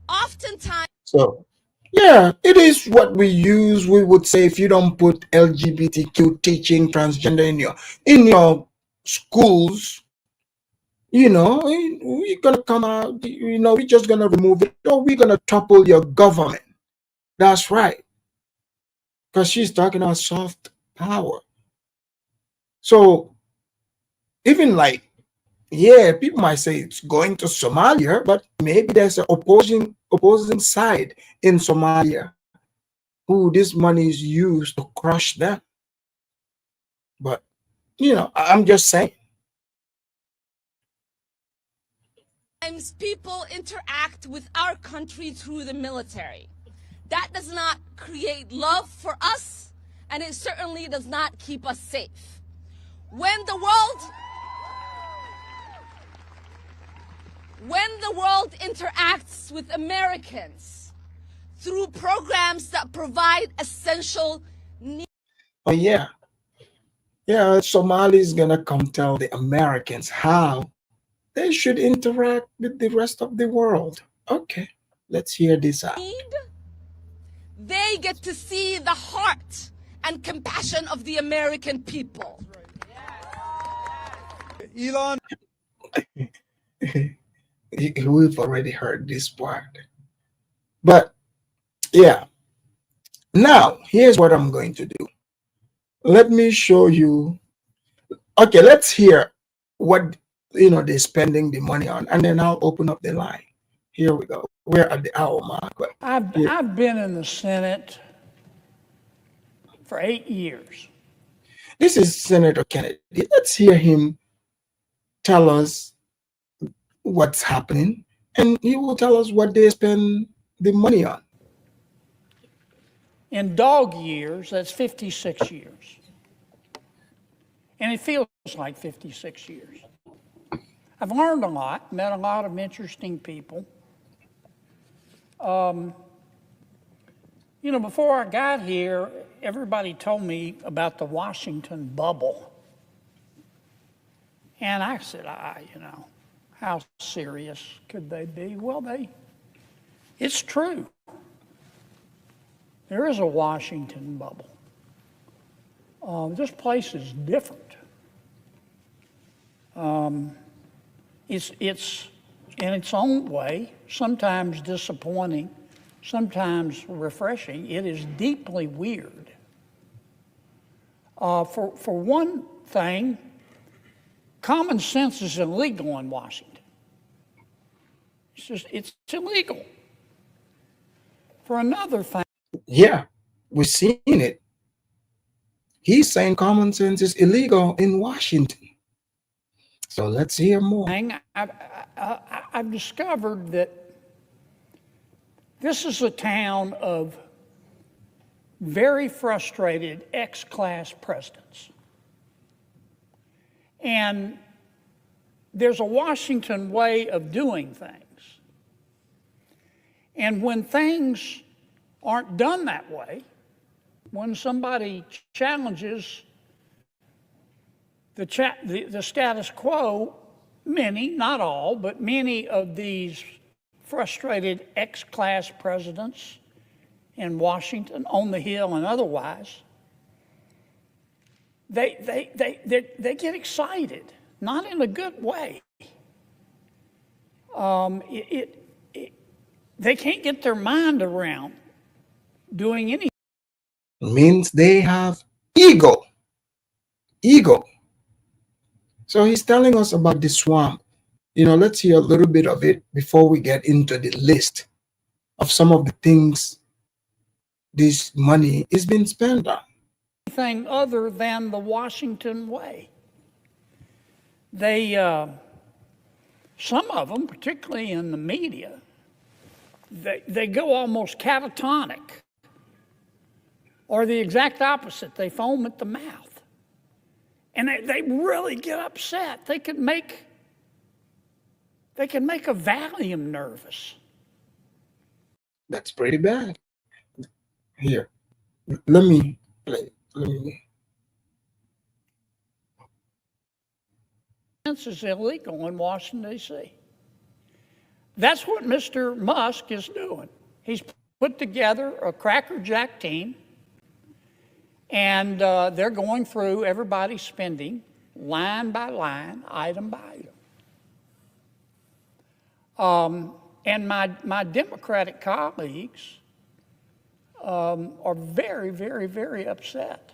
[SPEAKER 16] Oftentimes.
[SPEAKER 4] So, yeah, it is what we use. We would say, if you don't put LGBTQ teaching, transgender in your schools, we're gonna come out, we're just gonna remove it, or we're gonna topple your government. That's right. Because she's talking about soft power. So even like, yeah, people might say it's going to Somalia, but maybe there's an opposing side in Somalia who this money is used to crush them. But I'm just saying.
[SPEAKER 16] Sometimes people interact with our country through the military. That does not create love for us, and it certainly does not keep us safe. When the world interacts with Americans through programs that provide essential needs.
[SPEAKER 4] Oh yeah. Yeah, Somali's gonna come tell the Americans how they should interact with the rest of the world. Okay, let's hear this out.
[SPEAKER 16] They get to see the heart and compassion of the American people.
[SPEAKER 15] Elon.
[SPEAKER 4] We've already heard this part. But yeah, now here's what I'm going to do. Let me show you. Okay, let's hear what they're spending the money on, and then I'll open up the line. Here we go. We're at the hour mark.
[SPEAKER 18] I've been in the Senate for 8 years.
[SPEAKER 4] This is Senator Kennedy. Let's hear him tell us what's happening, and he will tell us what they spend the money on.
[SPEAKER 18] In dog years, that's 56 years. And it feels like 56 years. I've learned a lot, met a lot of interesting people. Before I got here, everybody told me about the Washington bubble. And I said, how serious could they be? Well, it's true. There is a Washington bubble. This place is different. It's in its own way, sometimes disappointing, sometimes refreshing. It is deeply weird. For one thing, common sense is illegal in Washington. It's illegal. For another thing.
[SPEAKER 4] Yeah, we've seen it. He's saying common sense is illegal in Washington. So let's hear more.
[SPEAKER 18] I've discovered that this is a town of very frustrated ex-class presidents. And there's a Washington way of doing things. And when things aren't done that way, when somebody challenges the status quo, many, not all, but many of these frustrated ex-class presidents in Washington, on the Hill and otherwise, they get excited, not in a good way. They can't get their mind around doing anything.
[SPEAKER 4] Means they have ego. Ego. So he's telling us about the swamp. Let's hear a little bit of it before we get into the list of some of the things this money is being spent on.
[SPEAKER 18] Anything other than the Washington way. Some of them, particularly in the media, they go almost catatonic, or the exact opposite. They foam at the mouth, and they really get upset. They can make a Valium nervous.
[SPEAKER 4] That's pretty bad. Here, let me play.
[SPEAKER 18] This is illegal in Washington, D.C. That's what Mr. Musk is doing. He's put together a crackerjack team, and they're going through everybody's spending line by line, item by item. And my Democratic colleagues are very, very, very upset.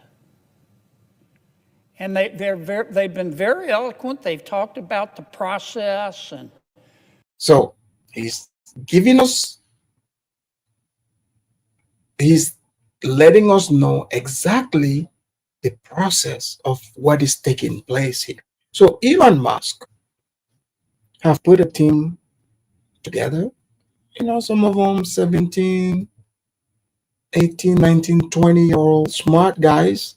[SPEAKER 18] And they've been very eloquent. They've talked about the process. And
[SPEAKER 4] so he's giving us, he's letting us know exactly the process of what is taking place here. So Elon Musk have put a team together, some of them 17, 18, 19, 20-year-old smart guys.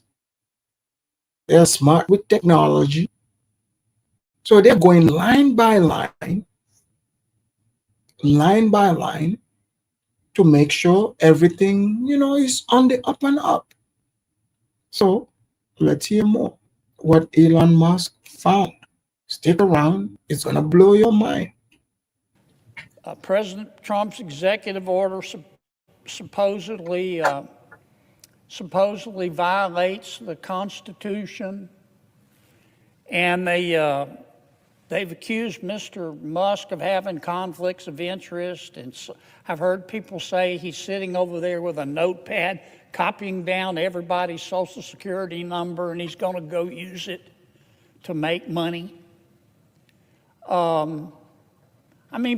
[SPEAKER 4] They're smart with technology. So they're going line by line to make sure everything, is on the up and up. So let's hear more what Elon Musk found. Stick around. It's going to blow your mind.
[SPEAKER 18] President Trump's executive order supposedly violates the Constitution, and they've accused Mr. Musk of having conflicts of interest. And so I've heard people say he's sitting over there with a notepad copying down everybody's Social Security number, and he's going to go use it to make money.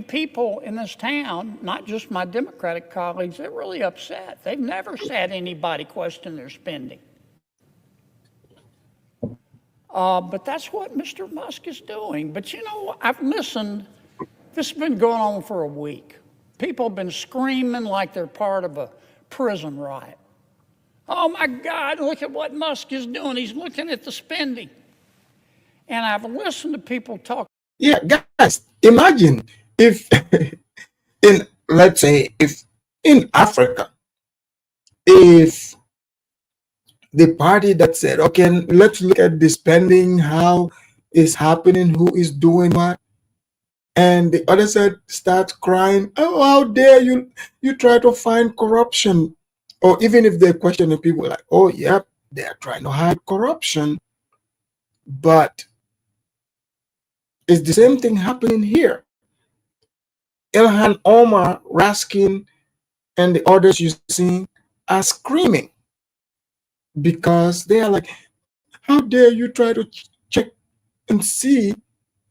[SPEAKER 18] People in this town, not just my Democratic colleagues, they're really upset. They've never had anybody question their spending. But that's what Mr. Musk is doing. But I've listened. This has been going on for a week. People have been screaming like they're part of a prison riot. Oh my God, look at what Musk is doing. He's looking at the spending. And I've listened to people talk.
[SPEAKER 4] Yeah, guys, imagine if let's say in Africa, if the party that said, okay, let's look at the spending, how is happening, who is doing what, and the other side starts crying, oh, how dare you try to find corruption Or even if they're questioning people like, oh, yep, they're trying to hide corruption. But it's the same thing happening here. Ilhan Omar, Raskin, and the others you see are screaming because they are like, how dare you try to check and see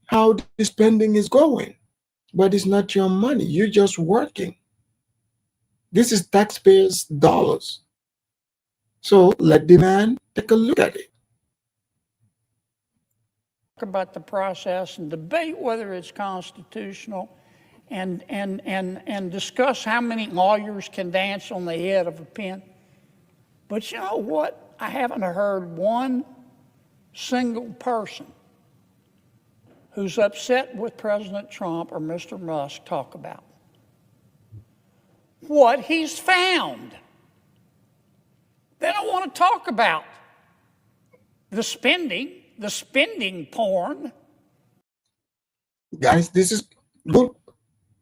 [SPEAKER 4] how the spending is going? But it's not your money. You're just working. This is taxpayers' dollars. So let the man take a look at it.
[SPEAKER 18] About the process and debate whether it's constitutional and discuss how many lawyers can dance on the head of a pin. But you know what? I haven't heard one single person who's upset with President Trump or Mr. Musk talk about what he's found. They don't want to talk about the spending porn.
[SPEAKER 4] Guys, this is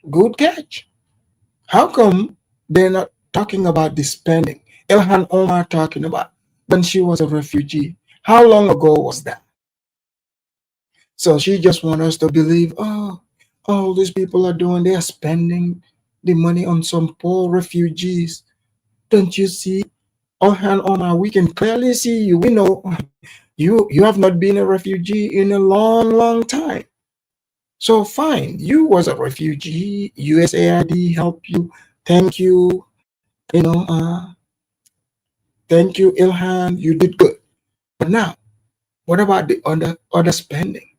[SPEAKER 4] good catch. How come they're not talking about the spending? Ilhan Omar talking about when she was a refugee. How long ago was that? So she just wants us to believe, oh, all these people are doing, they are spending the money on some poor refugees. Don't you see? Ilhan Omar, we can clearly see you. We know you have not been a refugee in a long time. So fine, you was a refugee, USAID helped you. Thank you. Thank you, Ilhan. You did good. But now, what about the other spending?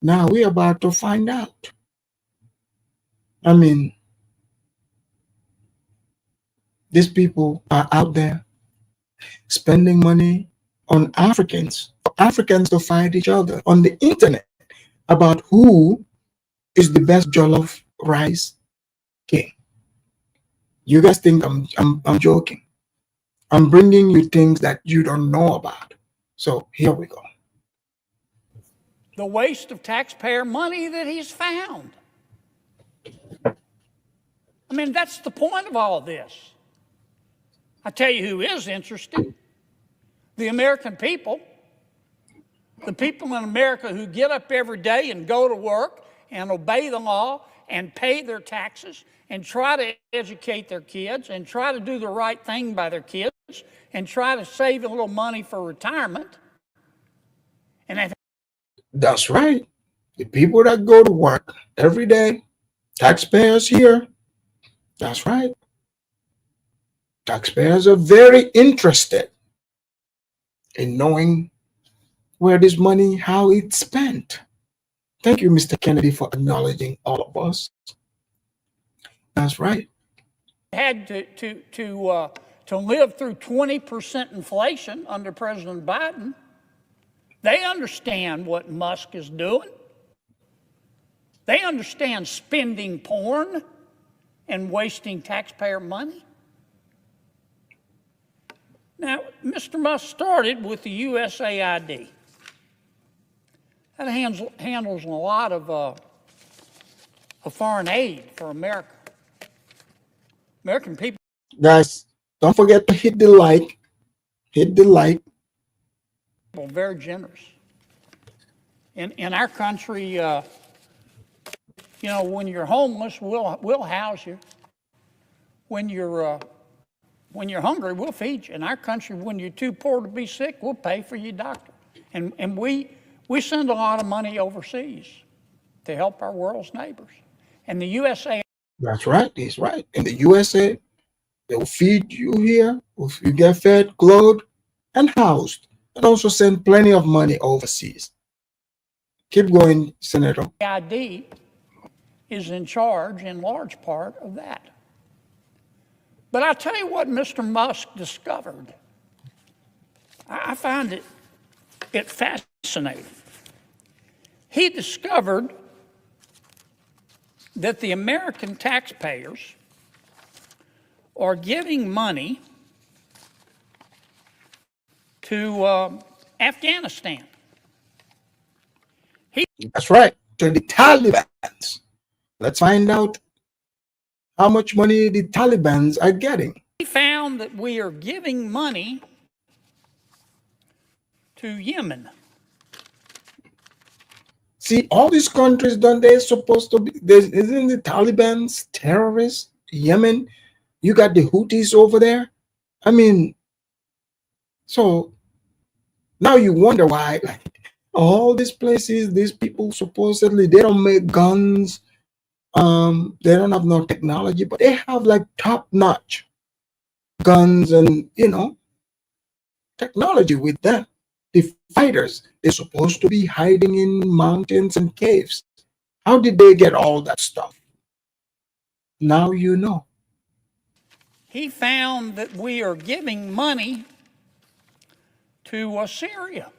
[SPEAKER 4] Now we're about to find out. I mean, these people are out there spending money on Africans to fight each other on the internet about who is the best jollof rice king. You guys think I'm joking? I'm bringing you things that you don't know about. So here we go.
[SPEAKER 18] The waste of taxpayer money that he's found. I mean, that's the point of all this. I tell you who is interested. The American people. The people in America who get up every day and go to work and obey the law and pay their taxes and try to educate their kids and try to do the right thing by their kids and try to save a little money for retirement. And
[SPEAKER 4] that's right. The people that go to work every day, taxpayers here. That's right. Taxpayers are very interested in knowing where this money, how it's spent. Thank you, Mr. Kennedy, for acknowledging all of us. That's right.
[SPEAKER 18] Had to live through 20% inflation under President Biden. They understand what Musk is doing. They understand spending porn and wasting taxpayer money. Now, Mr. Musk started with the USAID. That handles a lot of foreign aid for America. American people.
[SPEAKER 4] Guys, don't forget to hit the like. Hit the like.
[SPEAKER 18] Very generous. In our country, when you're homeless, we'll house you. When you're hungry, we'll feed you. In our country, when you're too poor to be sick, we'll pay for your doctor. And we send a lot of money overseas to help our world's neighbors. And the USA.
[SPEAKER 4] That's right. He's right. In the USA, they'll feed you here. You get fed, clothed, and housed. And also send plenty of money overseas. Keep going, Senator.
[SPEAKER 18] USAID is in charge in large part of that. But I'll tell you what Mr. Musk discovered. I find it fascinating. He discovered that the American taxpayers are giving money to Afghanistan.
[SPEAKER 4] That's right, to the Taliban. Let's find out how much money the Taliban are getting.
[SPEAKER 18] He found found that we are giving money to Yemen.
[SPEAKER 4] See, all these countries, don't they supposed to be? Isn't the Taliban's terrorists? Yemen, you got the Houthis over there. I mean, so now you wonder why, like, all these places, these people supposedly they don't make guns. They don't have no technology, but they have like top-notch guns and technology with them. The fighters, they're supposed to be hiding in mountains and caves. How did they get all that stuff? Now you know.
[SPEAKER 18] He found that we are giving money to Syria.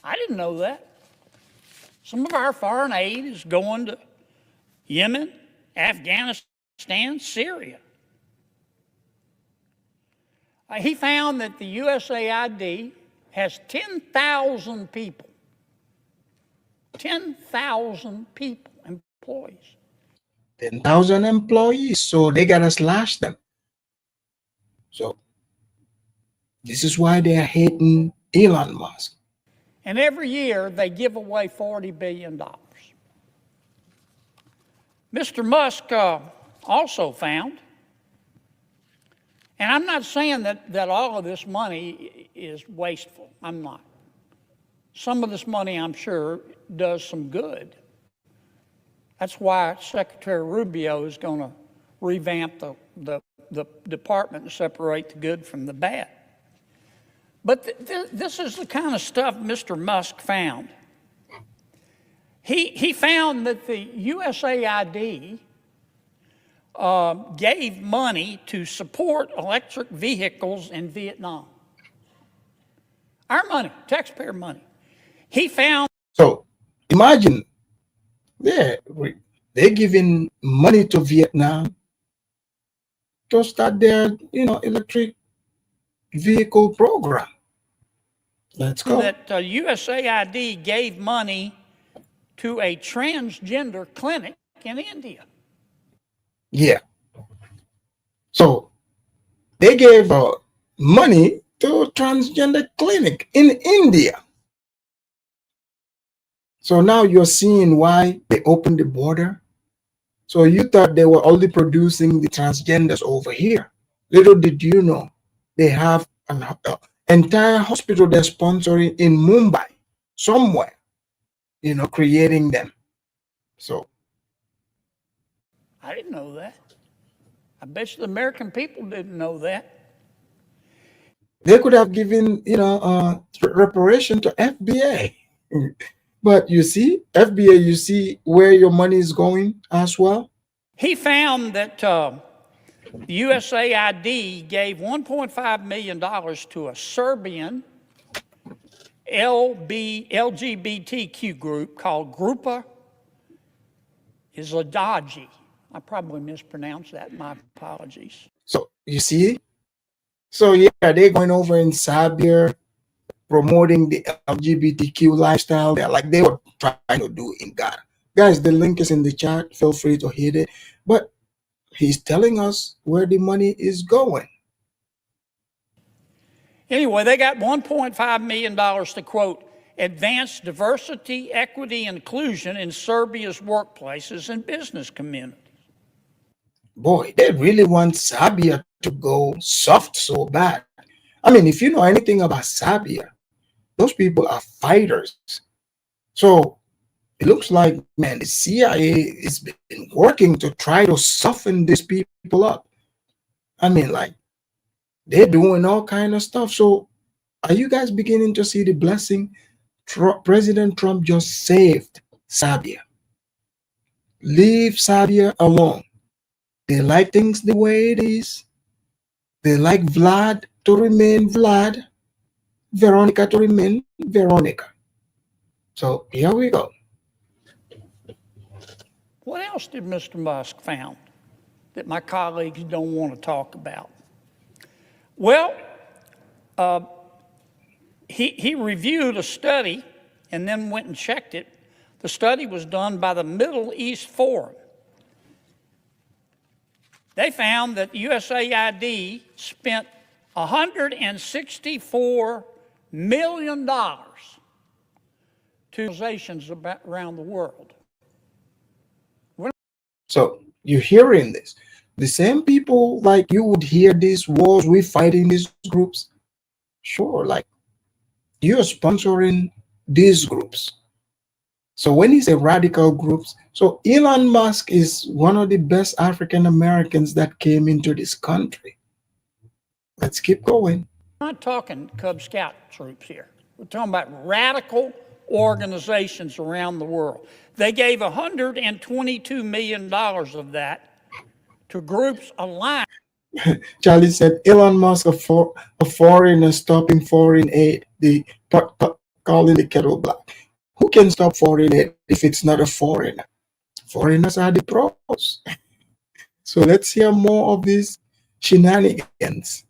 [SPEAKER 18] I didn't know that. Some of our foreign aid is going to Yemen, Afghanistan, Syria. He found that the USAID has 10,000 people. 10,000 people, employees.
[SPEAKER 4] 10,000 employees, so they gotta slash them. So this is why they are hating Elon Musk.
[SPEAKER 18] And every year they give away $40 billion. Mr. Musk also found, and I'm not saying that all of this money is wasteful. I'm not. Some of this money, I'm sure, does some good. That's why Secretary Rubio is going to revamp the department and separate the good from the bad. But this is the kind of stuff Mr. Musk found. He found that the USAID gave money to support electric vehicles in Vietnam. Our money, taxpayer money. He found.
[SPEAKER 4] So imagine they're giving money to Vietnam to start their electric vehicle program. Let's go.
[SPEAKER 18] That USAID gave money to a transgender clinic in India.
[SPEAKER 4] Yeah. So they gave money to a transgender clinic in India. So now you're seeing why they opened the border. So you thought they were only producing the transgenders over here. Little did you know, they have an entire hospital they're sponsoring in Mumbai, somewhere, creating them. So
[SPEAKER 18] I didn't know that. I bet you the American people didn't know that.
[SPEAKER 4] They could have given, reparation to FBA. But you see, FBA, you see where your money is going as well?
[SPEAKER 18] He found that the USAID gave $1.5 million to a Serbian LGBTQ group called Grupa Izladaji. I probably mispronounced that. My apologies.
[SPEAKER 4] So you see? So yeah, they're going over in Serbia, promoting the LGBTQ lifestyle. They're like they were trying to do in Ghana. Guys, the link is in the chat. Feel free to hit it. But he's telling us where the money is going.
[SPEAKER 18] Anyway, they got $1.5 million to, quote, advance diversity, equity, and inclusion in Serbia's workplaces and business communities.
[SPEAKER 4] Boy, they really want Serbia to go soft so bad. I mean, if you know anything about Serbia, those people are fighters. So it looks like, man, the CIA has been working to try to soften these people up. I mean, like, they're doing all kind of stuff. So are you guys beginning to see the blessing? President Trump just saved Serbia. Leave Serbia alone. They like things the way it is. They like Vlad to remain Vlad, Veronica to remain Veronica. So here we go.
[SPEAKER 18] What else did Mr. Musk found that my colleagues don't want to talk about? Well, he reviewed a study and then went and checked it. The study was done by the Middle East Forum. They found that USAID spent $164 million to organizations around the world.
[SPEAKER 4] So you're hearing this. The same people, like, you would hear these wars we fight in these groups. Sure, like, you're sponsoring these groups. So when he say radical groups, so Elon Musk is one of the best African Americans that came into this country. Let's keep going.
[SPEAKER 18] We're not talking Cub Scout troops here. We're talking about radical organizations around the world. They gave $122 million of that to groups aligned.
[SPEAKER 4] Charlie said Elon Musk a foreigner stopping foreign aid, calling the kettle black. Who can stop foreign aid if it's not a foreigner? Foreigners are the pros. So let's hear more of these shenanigans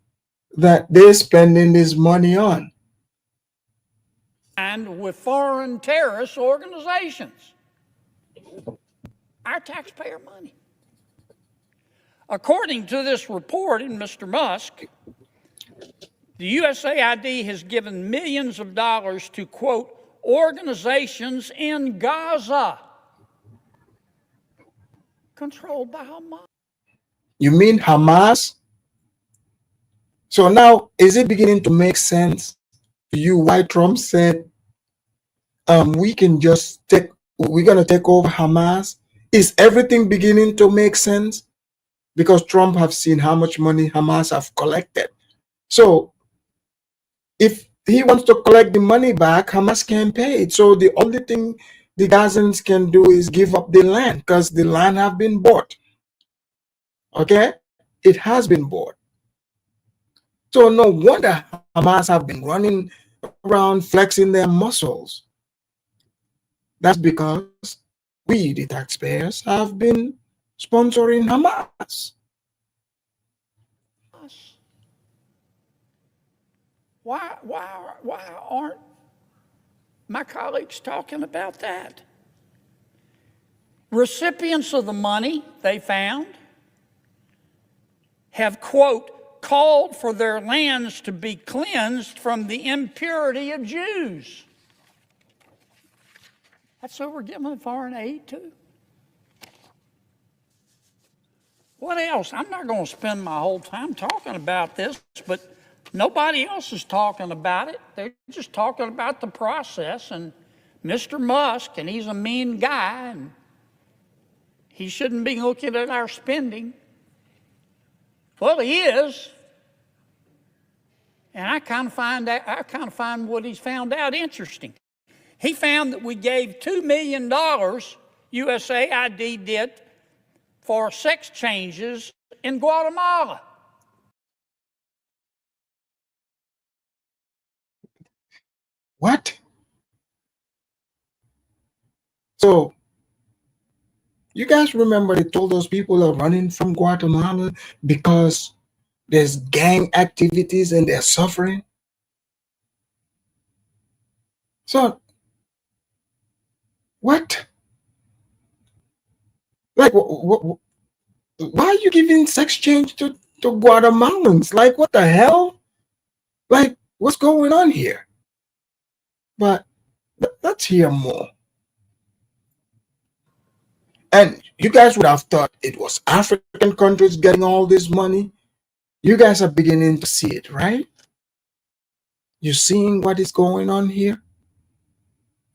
[SPEAKER 4] that they're spending this money on.
[SPEAKER 18] And with foreign terrorist organizations. Our taxpayer money. According to this report in Mr. Musk, the USAID has given millions of dollars to, quote, organizations in Gaza controlled by Hamas.
[SPEAKER 4] You mean Hamas? So now, is it beginning to make sense to you why Trump said we're going to take over Hamas? Is everything beginning to make sense? Because Trump have seen how much money Hamas have collected. So if he wants to collect the money back, Hamas can't pay it. So the only thing the Gazans can do is give up the land, because the land have been bought. Okay? It has been bought. So no wonder Hamas have been running around flexing their muscles. That's because we, the taxpayers, have been sponsoring Hamas.
[SPEAKER 18] Why aren't my colleagues talking about that? Recipients of the money they found have, quote, called for their lands to be cleansed from the impurity of Jews. That's who we're giving foreign aid to. What else? I'm not going to spend my whole time talking about this, but nobody else is talking about it. They're just talking about the process and Mr. Musk, and he's a mean guy, and he shouldn't be looking at our spending. Well, he is. And I kind of find what he's found out interesting. He found that we gave $2 million, USAID did, for sex changes in Guatemala.
[SPEAKER 4] What? So, you guys remember they told those people are running from Guatemala because there's gang activities and they're suffering? So, what? Like, why are you giving sex change to Guatemalans? Like, what the hell? Like, what's going on here? But let's hear more. And you guys would have thought it was African countries getting all this money. You guys are beginning to see it, right? You're seeing what is going on here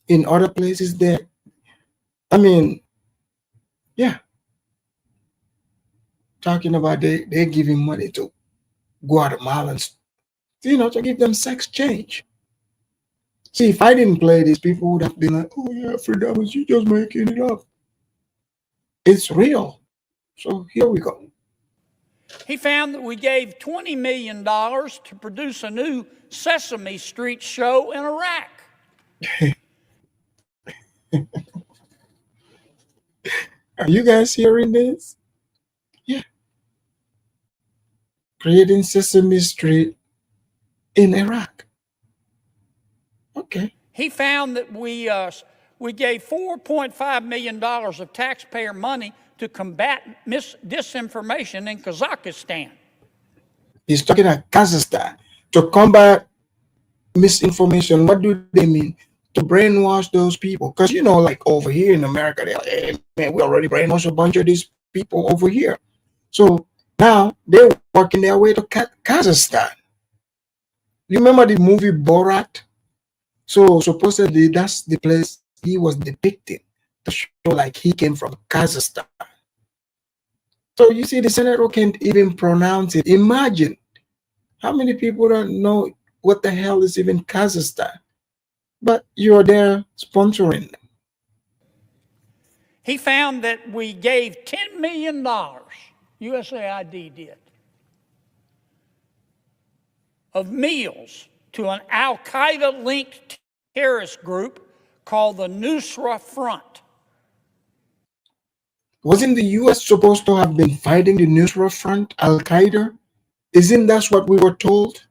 [SPEAKER 4] in other places there. I mean, yeah. Talking about they're giving money to Guatemalans, to give them sex change. See, if I didn't play this, people would have been like, oh yeah, freedom, you just making it up. It's real. So here we go.
[SPEAKER 18] He found that we gave $20 million to produce a new Sesame Street show in Iraq.
[SPEAKER 4] Are you guys hearing this? Yeah. Creating Sesame Street in Iraq. Okay.
[SPEAKER 18] He found that we gave $4.5 million of taxpayer money to combat disinformation in Kazakhstan.
[SPEAKER 4] He's talking about Kazakhstan to combat misinformation. What do they mean? To brainwash those people. Because, you know, like over here in America, they're like, hey, man, we already brainwashed a bunch of these people over here. So now they're working their way to Kazakhstan. You remember the movie Borat? So supposedly that's the place he was depicted to show like he came from Kazakhstan. So you see, the senator can't even pronounce it. Imagine how many people don't know what the hell is even Kazakhstan, but you're there sponsoring them.
[SPEAKER 18] He found that we gave $10 million, USAID did, of meals to an Al-Qaeda-linked terrorist group called the Nusra Front.
[SPEAKER 4] Wasn't the U.S. supposed to have been fighting the Nusra Front, Al-Qaeda? Isn't that what we were told?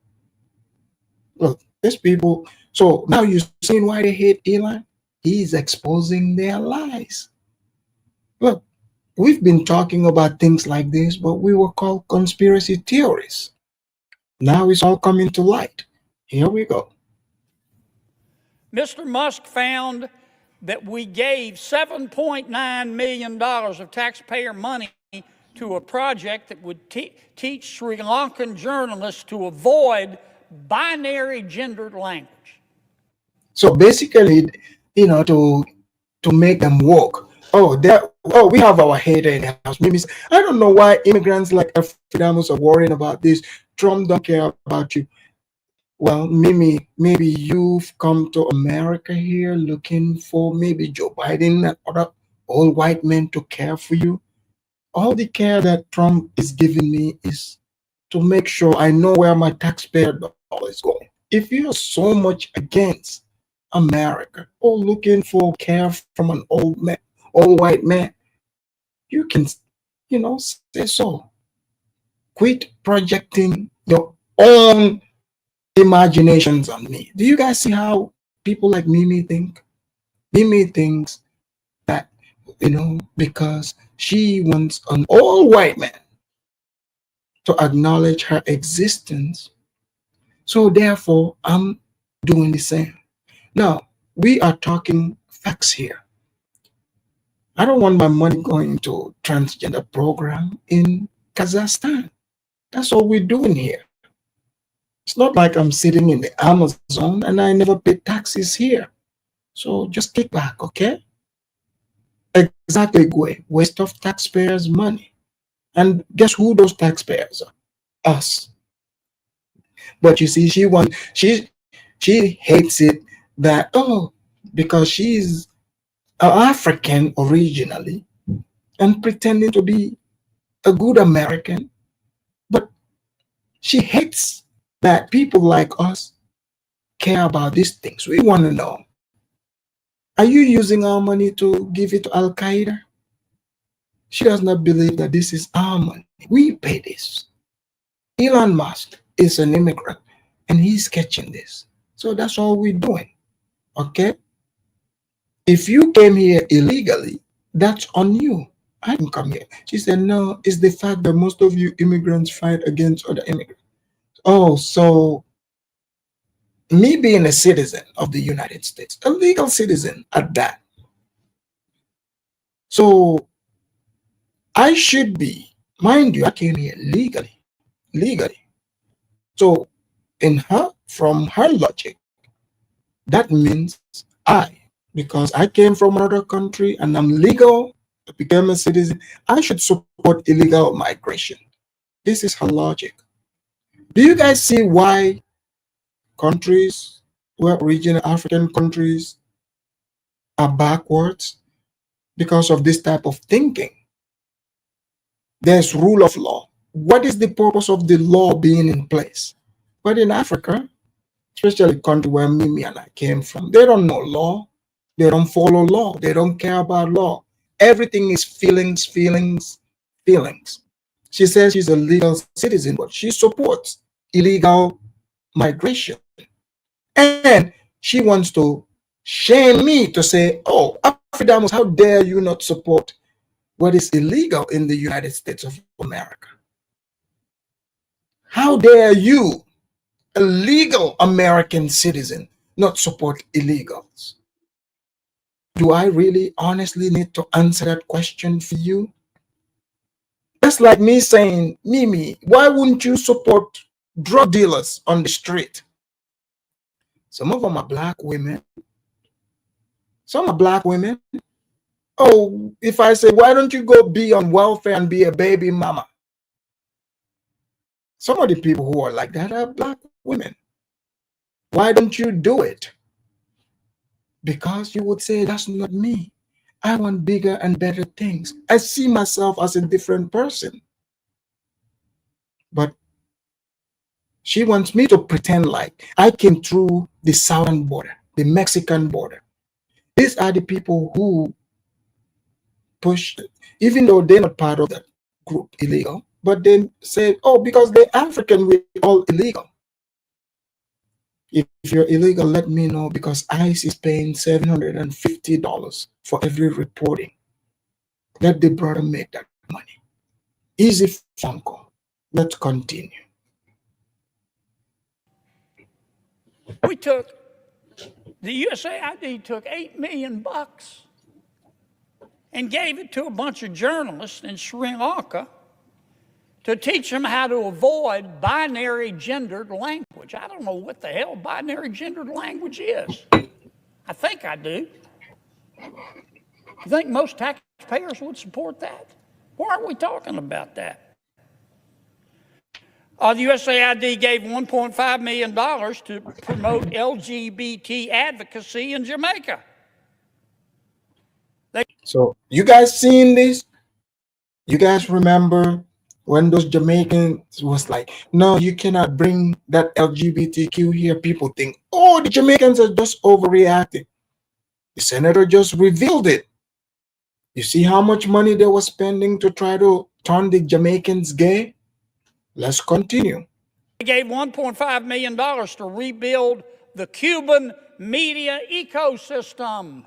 [SPEAKER 4] Look, these people, so now you're seeing why they hate Elon? He's exposing their lies. Look, we've been talking about things like this, but we were called conspiracy theorists. Now it's all coming to light. Here we go.
[SPEAKER 18] Mr. Musk found that we gave $7.9 million of taxpayer money to a project that would teach Sri Lankan journalists to avoid binary gendered language.
[SPEAKER 4] So basically, you know, to make them woke. We have our hater in the house. Maybe I don't know why immigrants like Afrikaners are worrying about this. Trump don't care about you. Well, maybe you've come to America here looking for maybe Joe Biden and other old white men to care for you. All the care that Trump is giving me is to make sure I know where my taxpayer dollar is going. If you're so much against America or looking for care from an old white man, you can, you know, say so. Quit projecting your own imaginations on me. Do you guys see how people like Mimi think? Mimi thinks that, you know, because she wants an old white man to acknowledge her existence, so therefore I'm doing the same. Now, we are talking facts here. I don't want my money going to transgender program in Kazakhstan. That's all we're doing here. It's not like I'm sitting in the Amazon and I never paid taxes here. So just kick back, okay? Exactly, Gwe. Waste of taxpayers' money. And guess who those taxpayers are? Us. But you see, she hates it that, because she's African originally and pretending to be a good American, but she hates that people like us care about these things. We want to know, are you using our money to give it to Al-Qaeda? She does not believe that this is our money. We pay this. Elon Musk is an immigrant and he's catching this. So that's all we're doing, okay? If you came here illegally, that's on you. I didn't come here. She said, no, it's the fact that most of you immigrants fight against other immigrants. Oh, so me being a citizen of the United States, a legal citizen at that. So I should be, mind you, I came here legally. So from her logic, that means because I came from another country and I'm legal, I became a citizen, I should support illegal migration. This is her logic. Do you guys see why countries, well, regional African countries are backwards? Because of this type of thinking. There's rule of law. What is the purpose of the law being in place? But in Africa, especially the country where Mimi and I came from, they don't know law. They don't follow law. They don't care about law. Everything is feelings. She says she's a legal citizen, but she supports illegal migration. And she wants to shame me to say, oh, Afridamos, how dare you not support what is illegal in the United States of America. How dare you, a legal American citizen, not support illegals? Do I really honestly need to answer that question for you? That's like me saying, Mimi, why wouldn't you support drug dealers on the street? Some of them are black women. Some are black women. Oh, if I say, why don't you go be on welfare and be a baby mama? Some of the people who are like that are black women. Why don't you do it? Because you would say, that's not me. I want bigger and better things. I see myself as a different person. But she wants me to pretend like I came through the southern border, the Mexican border. These are the people who push, even though they're not part of that group illegal, but they say, oh, because they're African, we're all illegal. If you're illegal, let me know, because ICE is paying $750 for every reporting. Let the brother make that money. Easy phone call. Let's continue.
[SPEAKER 18] The USAID took $8 million and gave it to a bunch of journalists in Sri Lanka to teach them how to avoid binary gendered language. I don't know what the hell binary gendered language is. I think I do. You think most taxpayers would support that? Why aren't we talking about that? The USAID gave $1.5 million to promote LGBT advocacy in Jamaica.
[SPEAKER 4] So you guys seen this? You guys remember when those Jamaicans was like, no, you cannot bring that LGBTQ here? People think, oh, the Jamaicans are just overreacting. The senator just revealed it. You see how much money they were spending to try to turn the Jamaicans gay? Let's continue.
[SPEAKER 18] They gave $1.5 million to rebuild the Cuban media ecosystem.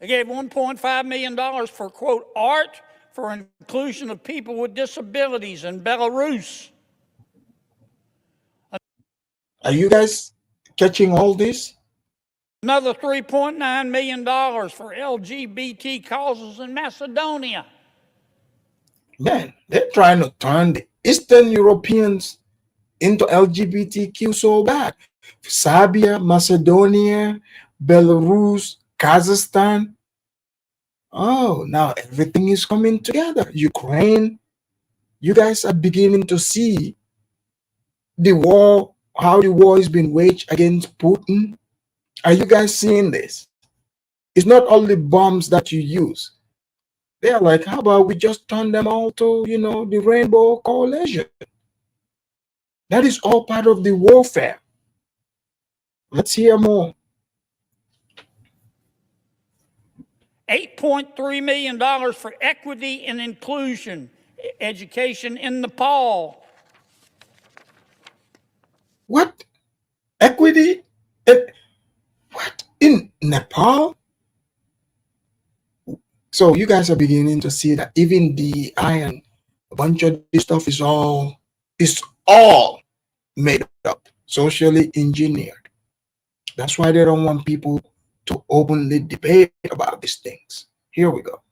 [SPEAKER 18] They gave $1.5 million for, quote, art for inclusion of people with disabilities in Belarus.
[SPEAKER 4] Are you guys catching all this?
[SPEAKER 18] Another $3.9 million for LGBT causes in Macedonia.
[SPEAKER 4] Man, they're trying to turn the Eastern Europeans into LGBTQ so bad. Serbia, Macedonia, Belarus, Kazakhstan. Oh, now everything is coming together. Ukraine. You guys are beginning to see the war, how the war is being waged against Putin. Are you guys seeing this? It's not only bombs that you use. They're like, how about we just turn them all to, the Rainbow Coalition? That is all part of the warfare. Let's hear more.
[SPEAKER 18] $8.3 million for equity and inclusion education in Nepal.
[SPEAKER 4] What? Equity? What? In Nepal? So you guys are beginning to see that even the iron, a bunch of this stuff is all made up, socially engineered. That's why they don't want people to openly debate about these things. Here we go.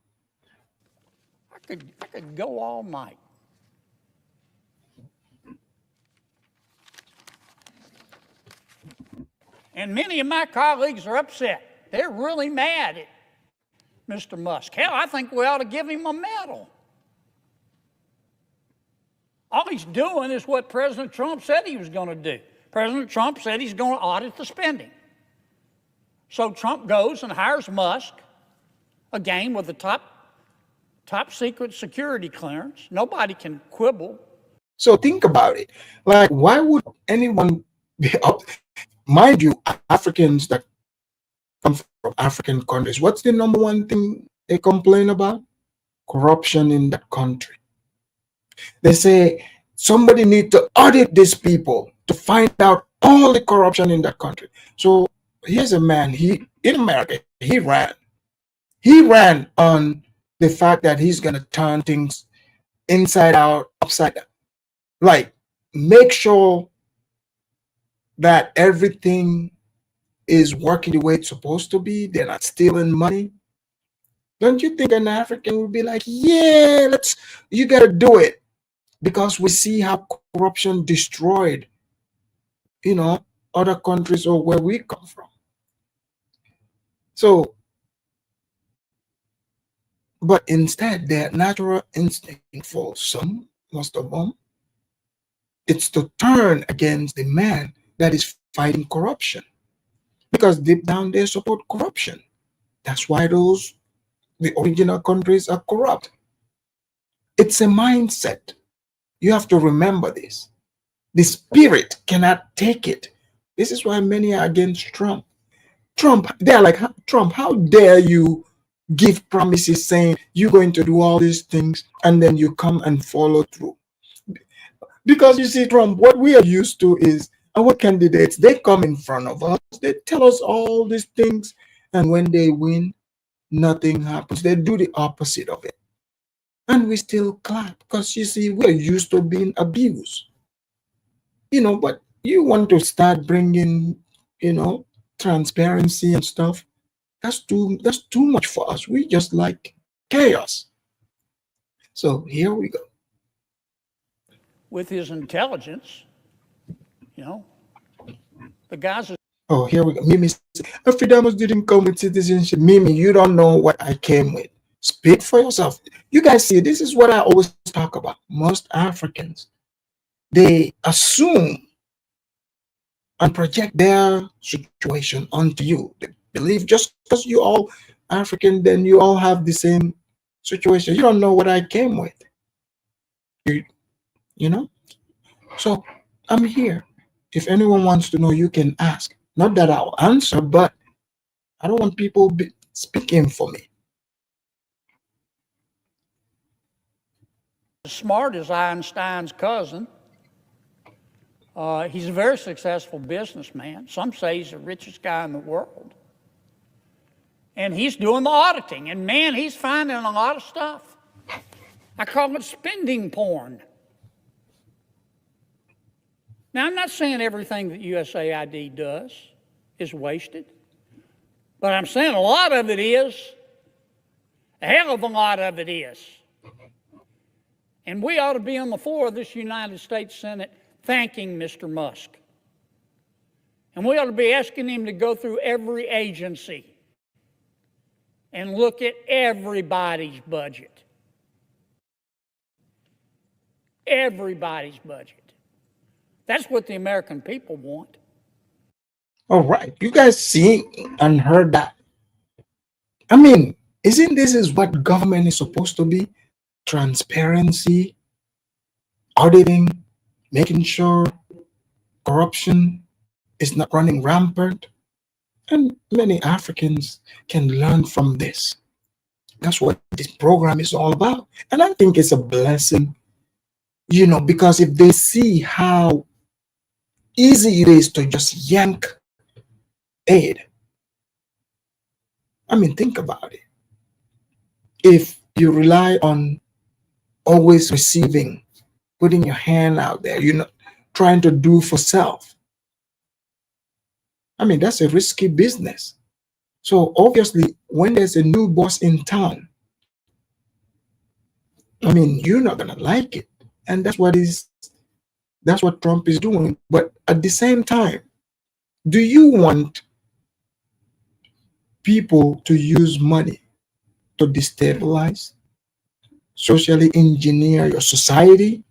[SPEAKER 18] I could go all night. And many of my colleagues are upset. They're really mad at Mr. Musk. Hell, I think we ought to give him a medal. All he's doing is what President Trump said he was going to do. President Trump said he's going to audit the spending. So Trump goes and hires Musk, again with the top secret security clearance. Nobody can quibble.
[SPEAKER 4] So think about it. Like, why would anyone be up? Mind you, Africans that come from African countries, what's the number one thing they complain about? Corruption in that country. They say somebody needs to audit these people to find out all the corruption in that country. So Here's a man, in America, he ran on the fact that he's gonna turn things inside out, upside down. Like, make sure that everything is working the way it's supposed to be. They're not stealing money. Don't you think an African would be like, yeah, you gotta do it? Because we see how corruption destroyed, other countries or where we come from. So, but instead, their natural instinct for most of them, it's to turn against the man that is fighting corruption. Because deep down they support corruption. That's why the original countries are corrupt. It's a mindset. You have to remember this. The spirit cannot take it. This is why many are against Trump. They're like, Trump, how dare you give promises saying you're going to do all these things and then you come and follow through? Because you see, Trump, what we are used to is our candidates, they come in front of us, they tell us all these things, and when they win, nothing happens. They do the opposite of it. And we still clap because you see, we're used to being abused. But you want to start bringing, transparency and stuff. That's too much for us. We just like chaos. So here we go.
[SPEAKER 18] With his intelligence, the guys.
[SPEAKER 4] Oh, here we go. Mimi, Afridamos didn't come with citizenship. Mimi, you don't know what I came with. Speak for yourself. You guys see, this is what I always talk about. Most Africans, they assume and project their situation onto you. They believe just because you all African, then you all have the same situation. You don't know what I came with. So I'm here. If anyone wants to know, you can ask. Not that I'll answer, but I don't want people speaking for me.
[SPEAKER 18] As smart as Einstein's cousin. He's a very successful businessman. Some say he's the richest guy in the world. And he's doing the auditing. And man, he's finding a lot of stuff. I call it spending porn. Now, I'm not saying everything that USAID does is wasted. But I'm saying a lot of it is. A hell of a lot of it is. And we ought to be on the floor of this United States Senate thanking Mr. Musk. And we ought to be asking him to go through every agency and look at everybody's budget. Everybody's budget. That's what the American people want.
[SPEAKER 4] All right. You guys seen and heard that. I mean, isn't this is what government is supposed to be? Transparency, auditing, making sure corruption is not running rampant. And many Africans can learn from this. That's what this program is all about. And I think it's a blessing, because if they see how easy it is to just yank aid. I mean, think about it. If you rely on always receiving, putting your hand out there, trying to do for self. I mean, that's a risky business. So obviously, when there's a new boss in town, I mean, you're not gonna like it. And that's what Trump is doing. But at the same time, do you want people to use money to destabilize, socially engineer your society?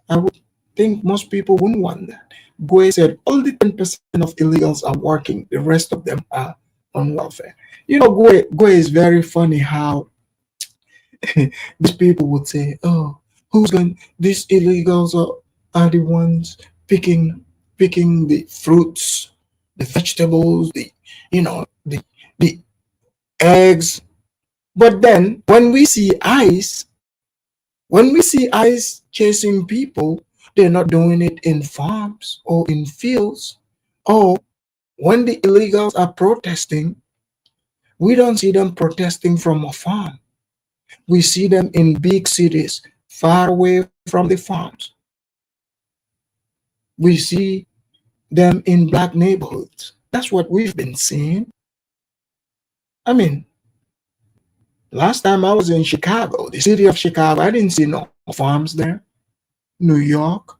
[SPEAKER 4] I would think most people wouldn't want that. Goy said only 10% of illegals are working, the rest of them are on welfare. Goy is very funny how these people would say, oh, these illegals are the ones picking the fruits, the vegetables, the eggs. But then when we see ICE chasing people, they're not doing it in farms or in fields or When the illegals are protesting, we don't see them protesting from a farm. We see them in big cities, far away from the farms. We see them in black neighborhoods. That's what we've been seeing. I mean, last time I was in Chicago, the city of Chicago, I didn't see no farms there. New York,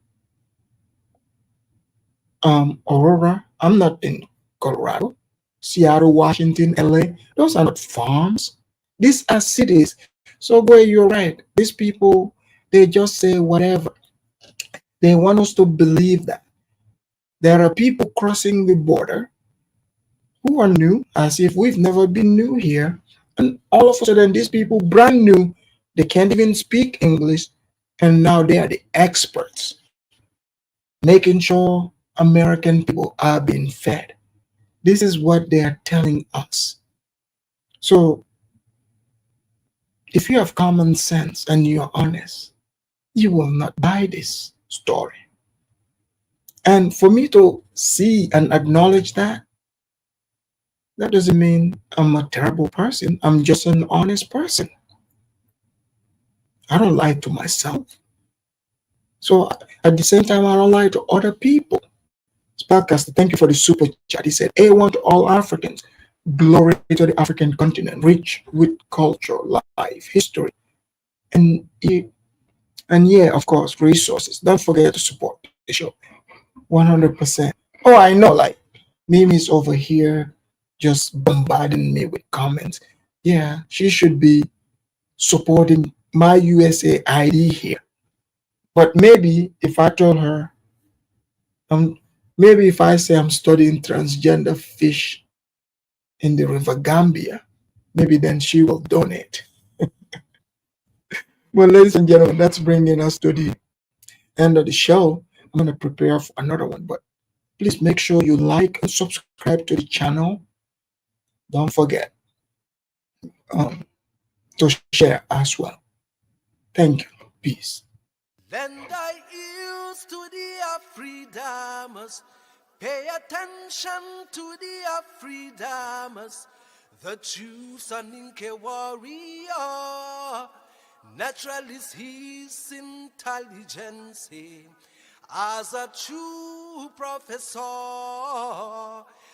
[SPEAKER 4] Aurora. I'm not in Colorado. Seattle, Washington, LA. Those are not farms. These are cities. So, boy, you're right. These people, they just say whatever. They want us to believe that. There are people crossing the border who are new, as if we've never been new here. And all of a sudden, these people, brand new, they can't even speak English. And now they are the experts, making sure American people are being fed. This is what they are telling us. So, if you have common sense and you're honest, you will not buy this story. And for me to see and acknowledge that, that doesn't mean I'm a terrible person. I'm just an honest person. I don't lie to myself. So at the same time, I don't lie to other people. Sparkcaster, thank you for the super chat. He said, A1 to all Africans. Glory to the African continent, rich with culture, life, history, and yeah, of course, resources. Don't forget to support the show. 100%. Oh, I know, like, Mimi's over here just bombarding me with comments. Yeah, she should be supporting my USAID here. But maybe if I told her, maybe if I say I'm studying transgender fish in the River Gambia, maybe then she will donate. Well, ladies and gentlemen, that's bringing us to the end of the show. I'm going to prepare for another one, but please make sure you like and subscribe to the channel. Don't forget to share as well. Thank you. Peace.
[SPEAKER 19] Lend thy ears to the Afridamers. Pay attention to the Afridamers. The Jews and Inca warrior. Naturalist his intelligence as a true professor.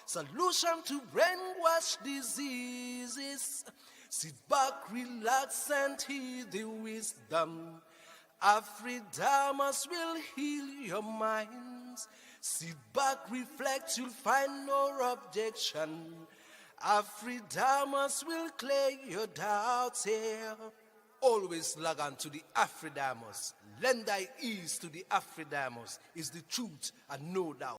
[SPEAKER 19] Solution to brainwash diseases. Sit back, relax, and hear the wisdom. Afridamers will heal your minds. Sit back, reflect, you'll find no objection. Afridamers will clear your doubts here. Always log on to the Afridamers. Lend thy ears to the Afridamers. Is the truth and no doubt.